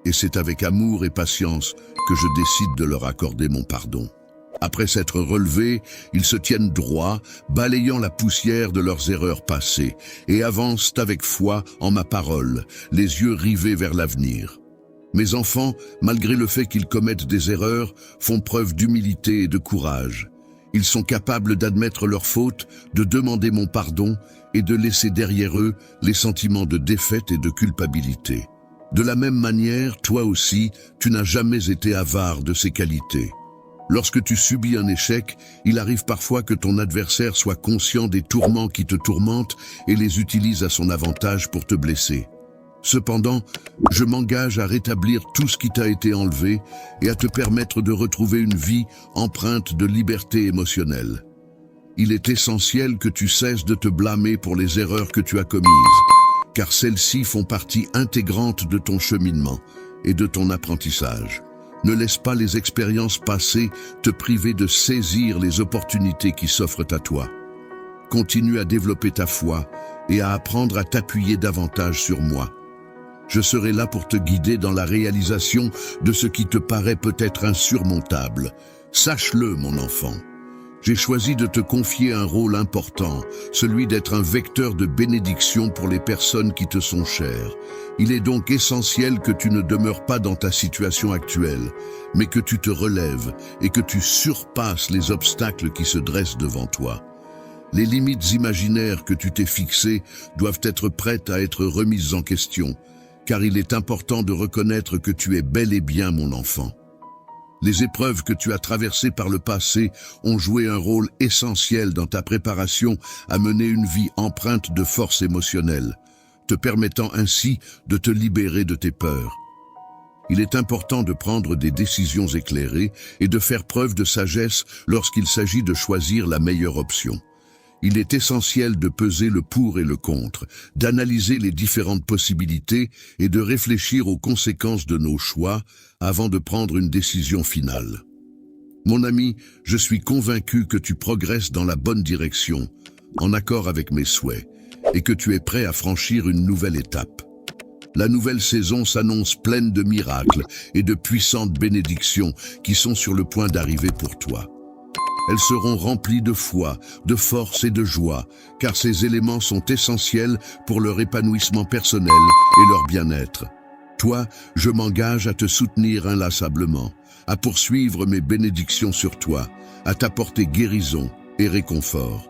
Et c'est avec amour et patience que je décide de leur accorder mon pardon. Après s'être relevés, ils se tiennent droit, balayant la poussière de leurs erreurs passées, et avancent avec foi en ma parole, les yeux rivés vers l'avenir. Mes enfants, malgré le fait qu'ils commettent des erreurs, font preuve d'humilité et de courage. Ils sont capables d'admettre leurs fautes, de demander mon pardon et de laisser derrière eux les sentiments de défaite et de culpabilité. De la même manière, toi aussi, tu n'as jamais été avare de ces qualités. Lorsque tu subis un échec, il arrive parfois que ton adversaire soit conscient des tourments qui te tourmentent et les utilise à son avantage pour te blesser. Cependant, je m'engage à rétablir tout ce qui t'a été enlevé et à te permettre de retrouver une vie empreinte de liberté émotionnelle. Il est essentiel que tu cesses de te blâmer pour les erreurs que tu as commises, car celles-ci font partie intégrante de ton cheminement et de ton apprentissage. Ne laisse pas les expériences passées te priver de saisir les opportunités qui s'offrent à toi. Continue à développer ta foi et à apprendre à t'appuyer davantage sur moi. Je serai là pour te guider dans la réalisation de ce qui te paraît peut-être insurmontable. Sache-le, mon enfant. J'ai choisi de te confier un rôle important, celui d'être un vecteur de bénédiction pour les personnes qui te sont chères. Il est donc essentiel que tu ne demeures pas dans ta situation actuelle, mais que tu te relèves et que tu surpasses les obstacles qui se dressent devant toi. Les limites imaginaires que tu t'es fixées doivent être prêtes à être remises en question, car il est important de reconnaître que tu es bel et bien mon enfant. Les épreuves que tu as traversées par le passé ont joué un rôle essentiel dans ta préparation à mener une vie empreinte de force émotionnelle, te permettant ainsi de te libérer de tes peurs. Il est important de prendre des décisions éclairées et de faire preuve de sagesse lorsqu'il s'agit de choisir la meilleure option. Il est essentiel de peser le pour et le contre, d'analyser les différentes possibilités et de réfléchir aux conséquences de nos choix avant de prendre une décision finale. Mon ami, je suis convaincu que tu progresses dans la bonne direction, en accord avec mes souhaits, et que tu es prêt à franchir une nouvelle étape. La nouvelle saison s'annonce pleine de miracles et de puissantes bénédictions qui sont sur le point d'arriver pour toi. Elles seront remplies de foi, de force et de joie, car ces éléments sont essentiels pour leur épanouissement personnel et leur bien-être. Toi, je m'engage à te soutenir inlassablement, à poursuivre mes bénédictions sur toi, à t'apporter guérison et réconfort.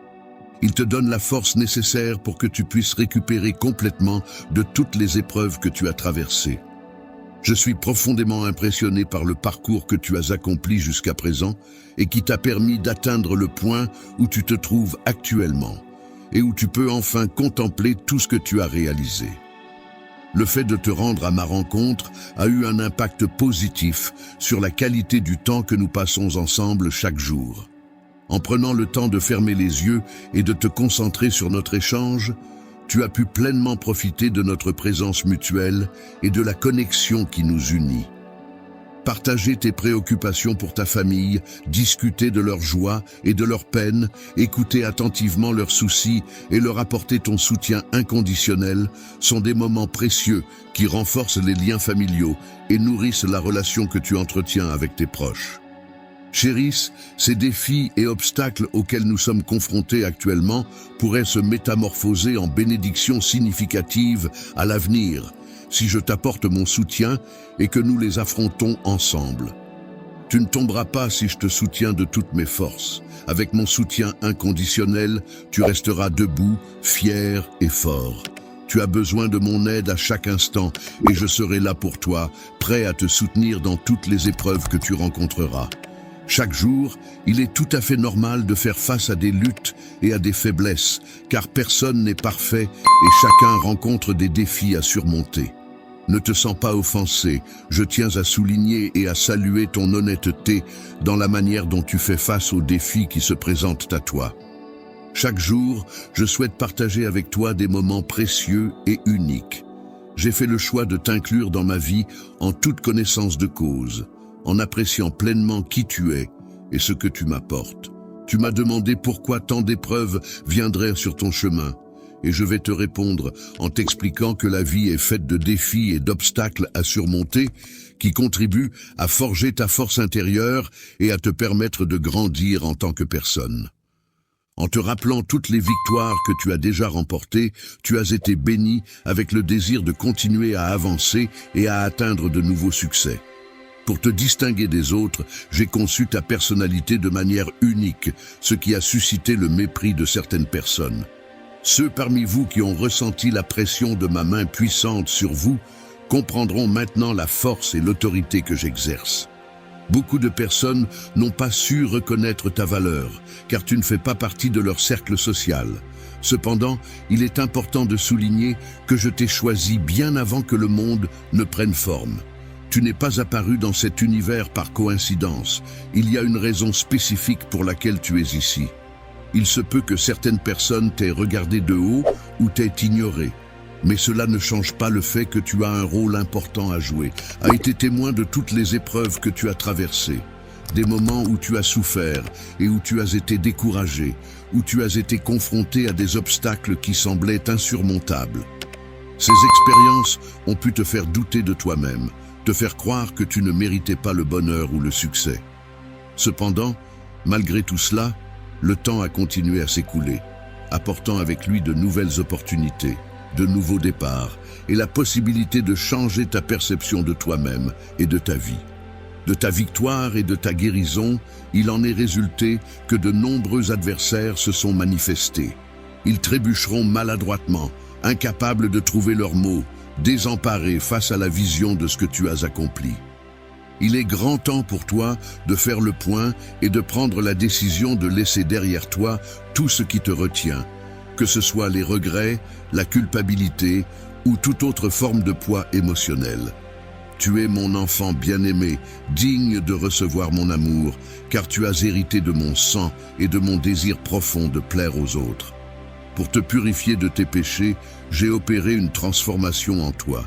Il te donne la force nécessaire pour que tu puisses récupérer complètement de toutes les épreuves que tu as traversées. Je suis profondément impressionné par le parcours que tu as accompli jusqu'à présent et qui t'a permis d'atteindre le point où tu te trouves actuellement et où tu peux enfin contempler tout ce que tu as réalisé. Le fait de te rendre à ma rencontre a eu un impact positif sur la qualité du temps que nous passons ensemble chaque jour. En prenant le temps de fermer les yeux et de te concentrer sur notre échange, tu as pu pleinement profiter de notre présence mutuelle et de la connexion qui nous unit. Partager tes préoccupations pour ta famille, discuter de leurs joies et de leurs peines, écouter attentivement leurs soucis et leur apporter ton soutien inconditionnel sont des moments précieux qui renforcent les liens familiaux et nourrissent la relation que tu entretiens avec tes proches. Chérisse, ces défis et obstacles auxquels nous sommes confrontés actuellement pourraient se métamorphoser en bénédictions significatives à l'avenir, si je t'apporte mon soutien et que nous les affrontons ensemble. Tu ne tomberas pas si je te soutiens de toutes mes forces. Avec mon soutien inconditionnel, tu resteras debout, fier et fort. Tu as besoin de mon aide à chaque instant et je serai là pour toi, prêt à te soutenir dans toutes les épreuves que tu rencontreras. Chaque jour, il est tout à fait normal de faire face à des luttes et à des faiblesses, car personne n'est parfait et chacun rencontre des défis à surmonter. Ne te sens pas offensé, je tiens à souligner et à saluer ton honnêteté dans la manière dont tu fais face aux défis qui se présentent à toi. Chaque jour, je souhaite partager avec toi des moments précieux et uniques. J'ai fait le choix de t'inclure dans ma vie en toute connaissance de cause, en appréciant pleinement qui tu es et ce que tu m'apportes. Tu m'as demandé pourquoi tant d'épreuves viendraient sur ton chemin, et je vais te répondre en t'expliquant que la vie est faite de défis et d'obstacles à surmonter qui contribuent à forger ta force intérieure et à te permettre de grandir en tant que personne. En te rappelant toutes les victoires que tu as déjà remportées, tu as été béni avec le désir de continuer à avancer et à atteindre de nouveaux succès. Pour te distinguer des autres, j'ai conçu ta personnalité de manière unique, ce qui a suscité le mépris de certaines personnes. Ceux parmi vous qui ont ressenti la pression de ma main puissante sur vous comprendront maintenant la force et l'autorité que j'exerce. Beaucoup de personnes n'ont pas su reconnaître ta valeur, car tu ne fais pas partie de leur cercle social. Cependant, il est important de souligner que je t'ai choisi bien avant que le monde ne prenne forme. Tu n'es pas apparu dans cet univers par coïncidence. Il y a une raison spécifique pour laquelle tu es ici. Il se peut que certaines personnes t'aient regardé de haut ou t'aient ignoré. Mais cela ne change pas le fait que tu as un rôle important à jouer, a été témoin de toutes les épreuves que tu as traversées, des moments où tu as souffert et où tu as été découragé, où tu as été confronté à des obstacles qui semblaient insurmontables. Ces expériences ont pu te faire douter de toi-même, te faire croire que tu ne méritais pas le bonheur ou le succès. Cependant, malgré tout cela, le temps a continué à s'écouler, apportant avec lui de nouvelles opportunités, de nouveaux départs et la possibilité de changer ta perception de toi-même et de ta vie. De ta victoire et de ta guérison, il en est résulté que de nombreux adversaires se sont manifestés. Ils trébucheront maladroitement, incapables de trouver leurs mots, désemparés face à la vision de ce que tu as accompli. Il est grand temps pour toi de faire le point et de prendre la décision de laisser derrière toi tout ce qui te retient, que ce soit les regrets, la culpabilité ou toute autre forme de poids émotionnel. Tu es mon enfant bien-aimé, digne de recevoir mon amour, car tu as hérité de mon sang et de mon désir profond de plaire aux autres. Pour te purifier de tes péchés, j'ai opéré une transformation en toi,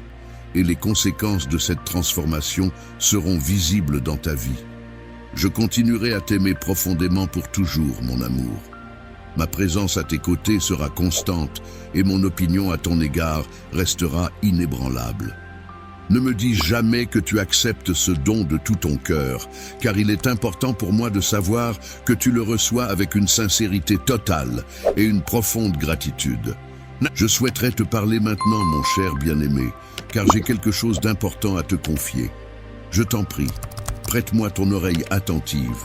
et les conséquences de cette transformation seront visibles dans ta vie. Je continuerai à t'aimer profondément pour toujours, mon amour. Ma présence à tes côtés sera constante et mon opinion à ton égard restera inébranlable. Ne me dis jamais que tu acceptes ce don de tout ton cœur, car il est important pour moi de savoir que tu le reçois avec une sincérité totale et une profonde gratitude. Je souhaiterais te parler maintenant, mon cher bien-aimé, car j'ai quelque chose d'important à te confier. Je t'en prie, prête-moi ton oreille attentive.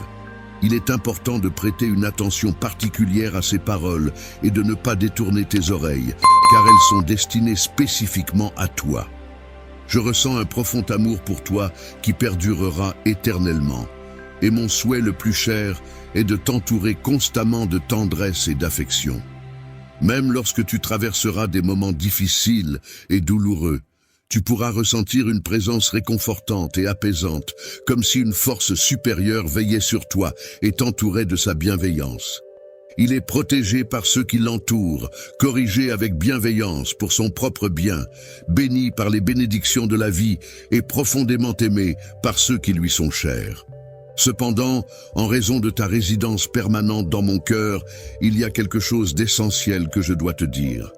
Il est important de prêter une attention particulière à ces paroles et de ne pas détourner tes oreilles, car elles sont destinées spécifiquement à toi. Je ressens un profond amour pour toi qui perdurera éternellement. Et mon souhait le plus cher est de t'entourer constamment de tendresse et d'affection. Même lorsque tu traverseras des moments difficiles et douloureux, tu pourras ressentir une présence réconfortante et apaisante, comme si une force supérieure veillait sur toi et t'entourait de sa bienveillance. Il est protégé par ceux qui l'entourent, corrigé avec bienveillance pour son propre bien, béni par les bénédictions de la vie et profondément aimé par ceux qui lui sont chers. Cependant, en raison de ta résidence permanente dans mon cœur, il y a quelque chose d'essentiel que je dois te dire.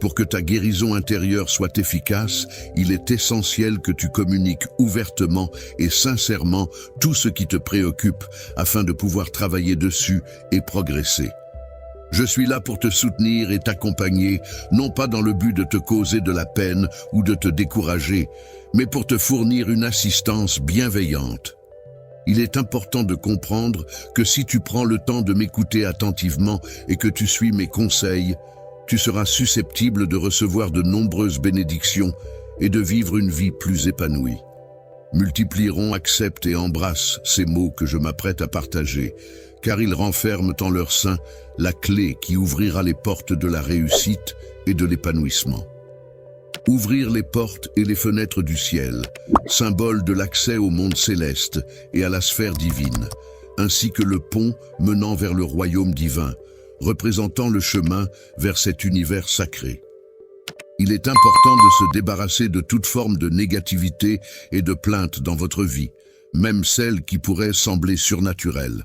Pour que ta guérison intérieure soit efficace, il est essentiel que tu communiques ouvertement et sincèrement tout ce qui te préoccupe afin de pouvoir travailler dessus et progresser. Je suis là pour te soutenir et t'accompagner, non pas dans le but de te causer de la peine ou de te décourager, mais pour te fournir une assistance bienveillante. Il est important de comprendre que si tu prends le temps de m'écouter attentivement et que tu suis mes conseils, tu seras susceptible de recevoir de nombreuses bénédictions et de vivre une vie plus épanouie. Multiplieront, accepte et embrasse ces mots que je m'apprête à partager, car ils renferment en leur sein la clé qui ouvrira les portes de la réussite et de l'épanouissement. Ouvrir les portes et les fenêtres du ciel, symbole de l'accès au monde céleste et à la sphère divine, ainsi que le pont menant vers le royaume divin, représentant le chemin vers cet univers sacré. Il est important de se débarrasser de toute forme de négativité et de plainte dans votre vie, même celles qui pourraient sembler surnaturelles.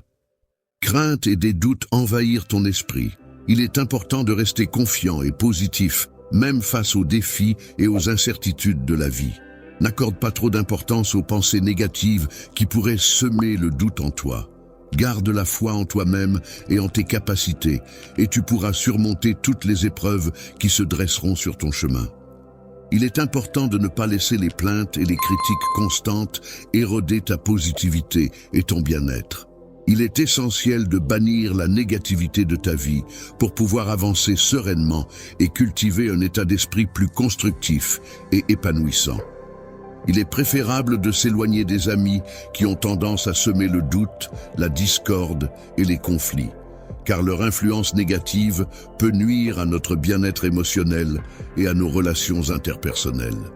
Crainte et des doutes envahir ton esprit. Il est important de rester confiant et positif, même face aux défis et aux incertitudes de la vie. N'accorde pas trop d'importance aux pensées négatives qui pourraient semer le doute en toi. Garde la foi en toi-même et en tes capacités, et tu pourras surmonter toutes les épreuves qui se dresseront sur ton chemin. Il est important de ne pas laisser les plaintes et les critiques constantes éroder ta positivité et ton bien-être. Il est essentiel de bannir la négativité de ta vie pour pouvoir avancer sereinement et cultiver un état d'esprit plus constructif et épanouissant. Il est préférable de s'éloigner des amis qui ont tendance à semer le doute, la discorde et les conflits, car leur influence négative peut nuire à notre bien-être émotionnel et à nos relations interpersonnelles.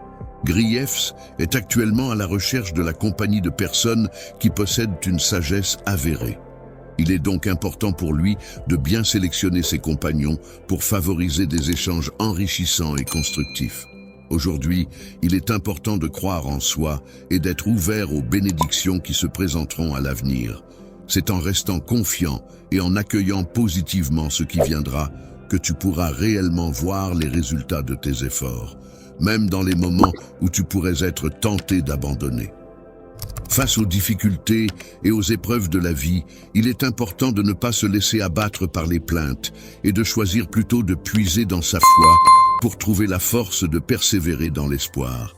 Griefs est actuellement à la recherche de la compagnie de personnes qui possèdent une sagesse avérée. Il est donc important pour lui de bien sélectionner ses compagnons pour favoriser des échanges enrichissants et constructifs. Aujourd'hui, il est important de croire en soi et d'être ouvert aux bénédictions qui se présenteront à l'avenir. C'est en restant confiant et en accueillant positivement ce qui viendra que tu pourras réellement voir les résultats de tes efforts, même dans les moments où tu pourrais être tenté d'abandonner. Face aux difficultés et aux épreuves de la vie, il est important de ne pas se laisser abattre par les plaintes et de choisir plutôt de puiser dans sa foi pour trouver la force de persévérer dans l'espoir.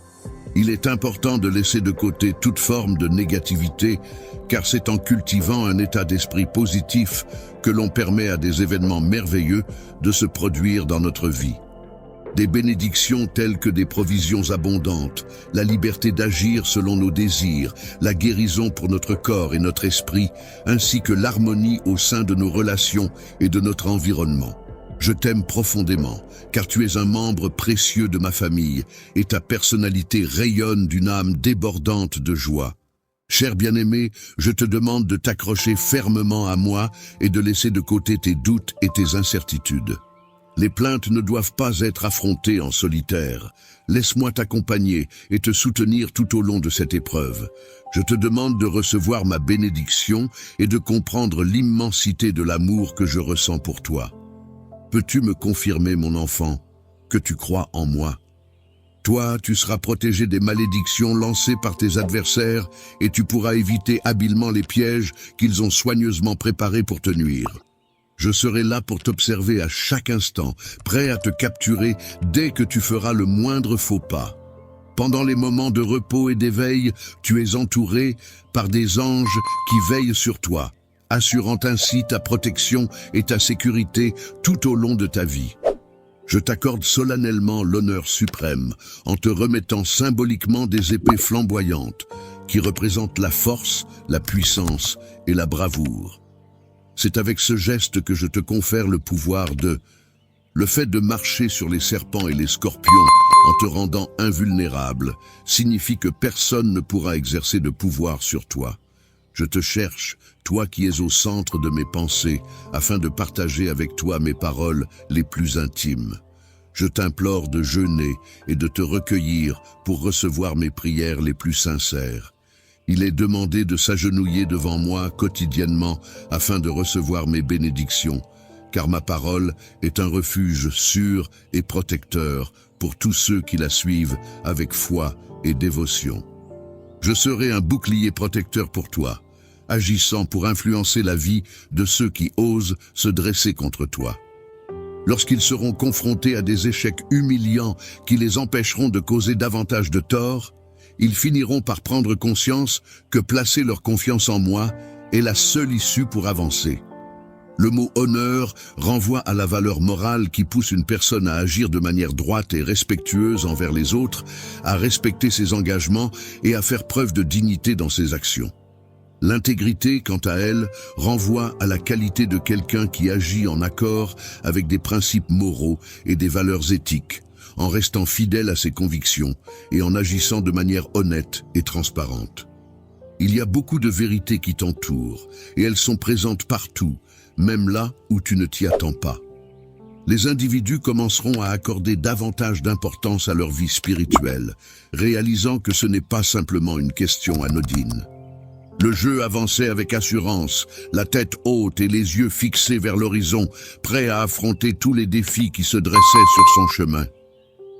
Il est important de laisser de côté toute forme de négativité, car c'est en cultivant un état d'esprit positif que l'on permet à des événements merveilleux de se produire dans notre vie. Des bénédictions telles que des provisions abondantes, la liberté d'agir selon nos désirs, la guérison pour notre corps et notre esprit, ainsi que l'harmonie au sein de nos relations et de notre environnement. Je t'aime profondément, car tu es un membre précieux de ma famille et ta personnalité rayonne d'une âme débordante de joie. Cher bien-aimé, je te demande de t'accrocher fermement à moi et de laisser de côté tes doutes et tes incertitudes. Les plaintes ne doivent pas être affrontées en solitaire. Laisse-moi t'accompagner et te soutenir tout au long de cette épreuve. Je te demande de recevoir ma bénédiction et de comprendre l'immensité de l'amour que je ressens pour toi. Peux-tu me confirmer, mon enfant, que tu crois en moi? Toi, tu seras protégé des malédictions lancées par tes adversaires et tu pourras éviter habilement les pièges qu'ils ont soigneusement préparés pour te nuire. Je serai là pour t'observer à chaque instant, prêt à te capturer dès que tu feras le moindre faux pas. Pendant les moments de repos et d'éveil, tu es entouré par des anges qui veillent sur toi, assurant ainsi ta protection et ta sécurité tout au long de ta vie. Je t'accorde solennellement l'honneur suprême en te remettant symboliquement des épées flamboyantes qui représentent la force, la puissance et la bravoure. C'est avec ce geste que je te confère le pouvoir de... Le fait de marcher sur les serpents et les scorpions en te rendant invulnérable signifie que personne ne pourra exercer de pouvoir sur toi. Je te cherche, toi qui es au centre de mes pensées, afin de partager avec toi mes paroles les plus intimes. Je t'implore de jeûner et de te recueillir pour recevoir mes prières les plus sincères. Il est demandé de s'agenouiller devant moi quotidiennement afin de recevoir mes bénédictions, car ma parole est un refuge sûr et protecteur pour tous ceux qui la suivent avec foi et dévotion. Je serai un bouclier protecteur pour toi, agissant pour influencer la vie de ceux qui osent se dresser contre toi. Lorsqu'ils seront confrontés à des échecs humiliants qui les empêcheront de causer davantage de tort, Ils finiront par prendre conscience que placer leur confiance en moi est la seule issue pour avancer. Le mot honneur renvoie à la valeur morale qui pousse une personne à agir de manière droite et respectueuse envers les autres, à respecter ses engagements et à faire preuve de dignité dans ses actions. L'intégrité, quant à elle, renvoie à la qualité de quelqu'un qui agit en accord avec des principes moraux et des valeurs éthiques, en restant fidèle à ses convictions et en agissant de manière honnête et transparente. Il y a beaucoup de vérités qui t'entourent, et elles sont présentes partout, même là où tu ne t'y attends pas. Les individus commenceront à accorder davantage d'importance à leur vie spirituelle, réalisant que ce n'est pas simplement une question anodine. Le jeu avançait avec assurance, la tête haute et les yeux fixés vers l'horizon, prêt à affronter tous les défis qui se dressaient sur son chemin.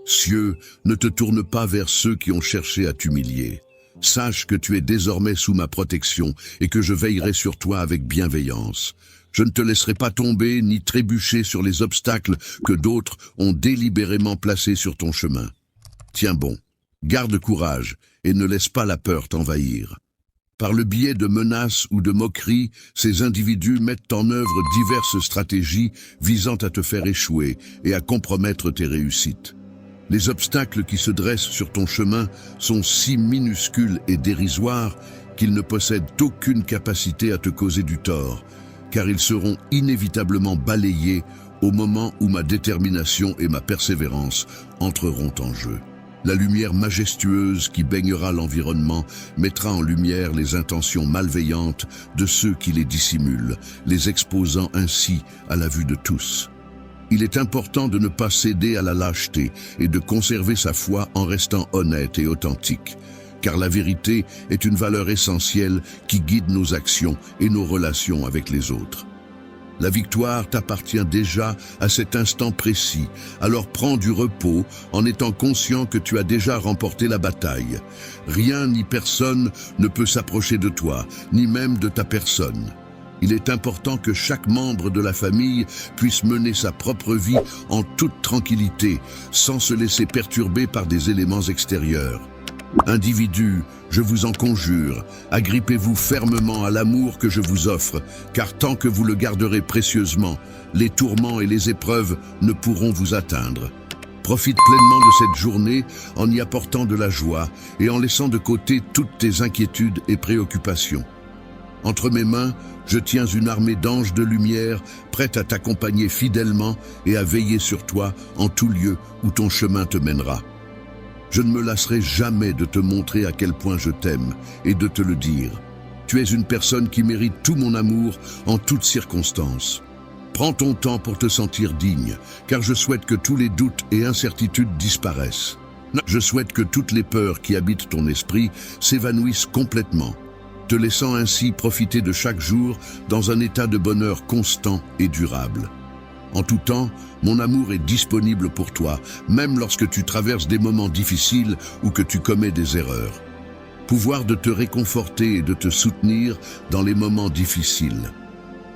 Cieux, ne te tourne pas vers ceux qui ont cherché à t'humilier. Sache que tu es désormais sous ma protection et que je veillerai sur toi avec bienveillance. Je ne te laisserai pas tomber ni trébucher sur les obstacles que d'autres ont délibérément placés sur ton chemin. Tiens bon, garde courage et ne laisse pas la peur t'envahir. Par le biais de menaces ou de moqueries, ces individus mettent en œuvre diverses stratégies visant à te faire échouer et à compromettre tes réussites. Les obstacles qui se dressent sur ton chemin sont si minuscules et dérisoires qu'ils ne possèdent aucune capacité à te causer du tort, car ils seront inévitablement balayés au moment où ma détermination et ma persévérance entreront en jeu. La lumière majestueuse qui baignera l'environnement mettra en lumière les intentions malveillantes de ceux qui les dissimulent, les exposant ainsi à la vue de tous. Il est important de ne pas céder à la lâcheté et de conserver sa foi en restant honnête et authentique, car la vérité est une valeur essentielle qui guide nos actions et nos relations avec les autres. La victoire t'appartient déjà à cet instant précis, alors prends du repos en étant conscient que tu as déjà remporté la bataille. Rien ni personne ne peut s'approcher de toi, ni même de ta personne. Il est important que chaque membre de la famille puisse mener sa propre vie en toute tranquillité, sans se laisser perturber par des éléments extérieurs. Individus, je vous en conjure, agrippez-vous fermement à l'amour que je vous offre, car tant que vous le garderez précieusement, les tourments et les épreuves ne pourront vous atteindre. Profite pleinement de cette journée en y apportant de la joie et en laissant de côté toutes tes inquiétudes et préoccupations. Entre mes mains, je tiens une armée d'anges de lumière prête à t'accompagner fidèlement et à veiller sur toi en tout lieu où ton chemin te mènera. Je ne me lasserai jamais de te montrer à quel point je t'aime et de te le dire. Tu es une personne qui mérite tout mon amour en toutes circonstances. Prends ton temps pour te sentir digne, car je souhaite que tous les doutes et incertitudes disparaissent. Je souhaite que toutes les peurs qui habitent ton esprit s'évanouissent complètement, te laissant ainsi profiter de chaque jour dans un état de bonheur constant et durable. En tout temps, mon amour est disponible pour toi, même lorsque tu traverses des moments difficiles ou que tu commets des erreurs. Pouvoir de te réconforter et de te soutenir dans les moments difficiles.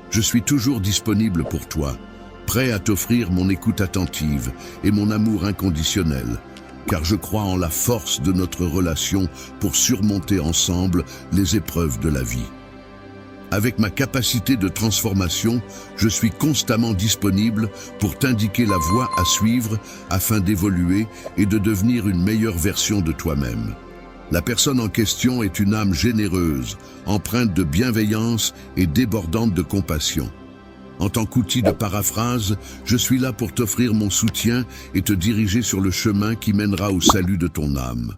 Je suis toujours disponible pour toi, prêt à t'offrir mon écoute attentive et mon amour inconditionnel, car je crois en la force de notre relation pour surmonter ensemble les épreuves de la vie. Avec ma capacité de transformation, je suis constamment disponible pour t'indiquer la voie à suivre afin d'évoluer et de devenir une meilleure version de toi-même. La personne en question est une âme généreuse, empreinte de bienveillance et débordante de compassion. En tant qu'outil de paraphrase, je suis là pour t'offrir mon soutien et te diriger sur le chemin qui mènera au salut de ton âme.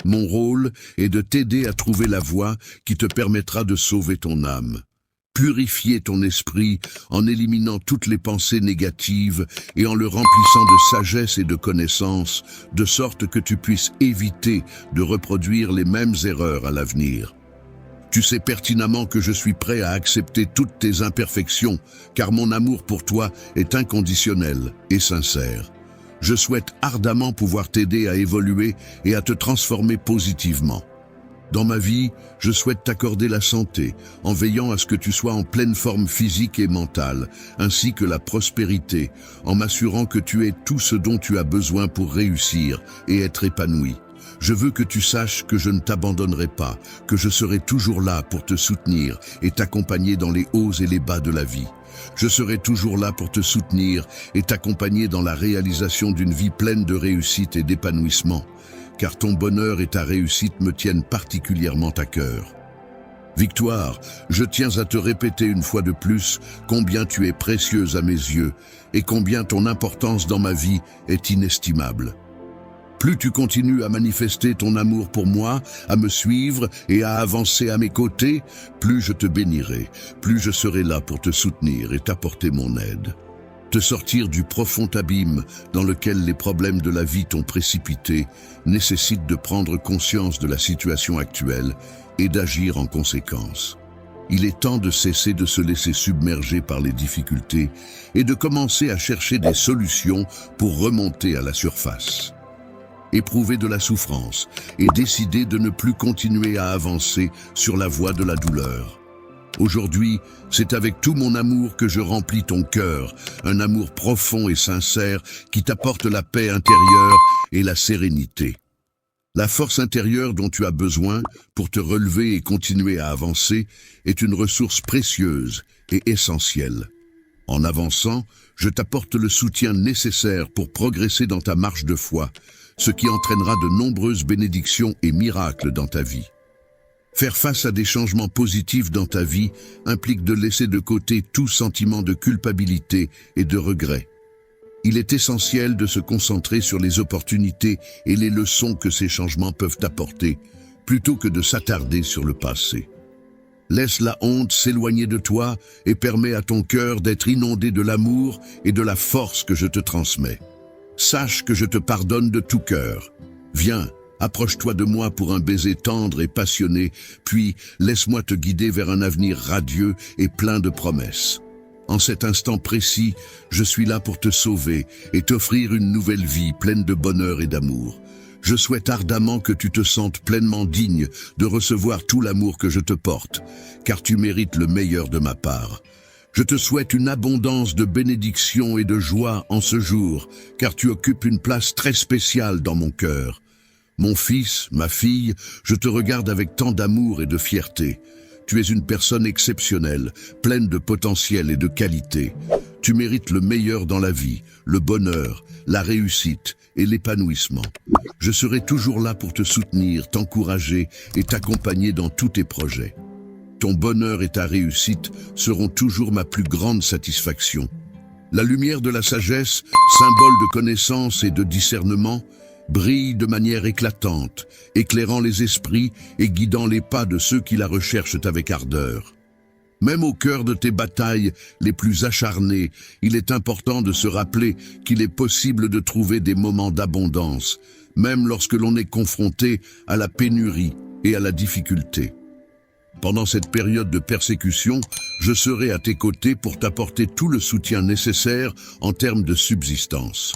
Mon rôle est de t'aider à trouver la voie qui te permettra de sauver ton âme. Purifier ton esprit en éliminant toutes les pensées négatives et en le remplissant de sagesse et de connaissance, de sorte que tu puisses éviter de reproduire les mêmes erreurs à l'avenir. Tu sais pertinemment que je suis prêt à accepter toutes tes imperfections, car mon amour pour toi est inconditionnel et sincère. Je souhaite ardemment pouvoir t'aider à évoluer et à te transformer positivement. Dans ma vie, je souhaite t'accorder la santé, en veillant à ce que tu sois en pleine forme physique et mentale, ainsi que la prospérité, en m'assurant que tu aies tout ce dont tu as besoin pour réussir et être épanoui. Je veux que tu saches que je ne t'abandonnerai pas, que je serai toujours là pour te soutenir et t'accompagner dans les hauts et les bas de la vie. Je serai toujours là pour te soutenir et t'accompagner dans la réalisation d'une vie pleine de réussite et d'épanouissement, car ton bonheur et ta réussite me tiennent particulièrement à cœur. Victoire, je tiens à te répéter une fois de plus combien tu es précieuse à mes yeux et combien ton importance dans ma vie est inestimable. Plus tu continues à manifester ton amour pour moi, à me suivre et à avancer à mes côtés, plus je te bénirai, plus je serai là pour te soutenir et t'apporter mon aide. Te sortir du profond abîme dans lequel les problèmes de la vie t'ont précipité nécessite de prendre conscience de la situation actuelle et d'agir en conséquence. Il est temps de cesser de se laisser submerger par les difficultés et de commencer à chercher des solutions pour remonter à la surface. Éprouver de la souffrance et décider de ne plus continuer à avancer sur la voie de la douleur. Aujourd'hui, c'est avec tout mon amour que je remplis ton cœur, un amour profond et sincère qui t'apporte la paix intérieure et la sérénité. La force intérieure dont tu as besoin pour te relever et continuer à avancer est une ressource précieuse et essentielle. En avançant, je t'apporte le soutien nécessaire pour progresser dans ta marche de foi, ce qui entraînera de nombreuses bénédictions et miracles dans ta vie. Faire face à des changements positifs dans ta vie implique de laisser de côté tout sentiment de culpabilité et de regret. Il est essentiel de se concentrer sur les opportunités et les leçons que ces changements peuvent apporter, plutôt que de s'attarder sur le passé. Laisse la honte s'éloigner de toi et permets à ton cœur d'être inondé de l'amour et de la force que je te transmets. Sache que je te pardonne de tout cœur. Viens, approche-toi de moi pour un baiser tendre et passionné, puis laisse-moi te guider vers un avenir radieux et plein de promesses. En cet instant précis, je suis là pour te sauver et t'offrir une nouvelle vie pleine de bonheur et d'amour. Je souhaite ardemment que tu te sentes pleinement digne de recevoir tout l'amour que je te porte, car tu mérites le meilleur de ma part. Je te souhaite une abondance de bénédictions et de joie en ce jour, car tu occupes une place très spéciale dans mon cœur. Mon fils, ma fille, je te regarde avec tant d'amour et de fierté. Tu es une personne exceptionnelle, pleine de potentiel et de qualité. Tu mérites le meilleur dans la vie, le bonheur, la réussite et l'épanouissement. Je serai toujours là pour te soutenir, t'encourager et t'accompagner dans tous tes projets. Ton bonheur et ta réussite seront toujours ma plus grande satisfaction. La lumière de la sagesse, symbole de connaissance et de discernement, brille de manière éclatante, éclairant les esprits et guidant les pas de ceux qui la recherchent avec ardeur. Même au cœur de tes batailles les plus acharnées, il est important de se rappeler qu'il est possible de trouver des moments d'abondance, même lorsque l'on est confronté à la pénurie et à la difficulté. Pendant cette période de persécution, je serai à tes côtés pour t'apporter tout le soutien nécessaire en termes de subsistance.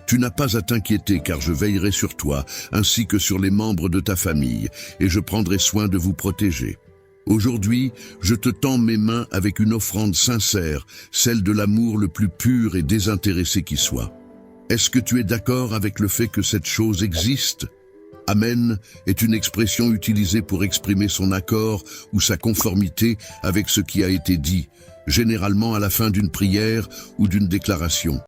Tu n'as pas à t'inquiéter car je veillerai sur toi ainsi que sur les membres de ta famille et je prendrai soin de vous protéger. Aujourd'hui, je te tends mes mains avec une offrande sincère, celle de l'amour le plus pur et désintéressé qui soit. Est-ce que tu es d'accord avec le fait que cette chose existe ? Amen est une expression utilisée pour exprimer son accord ou sa conformité avec ce qui a été dit, généralement à la fin d'une prière ou d'une déclaration.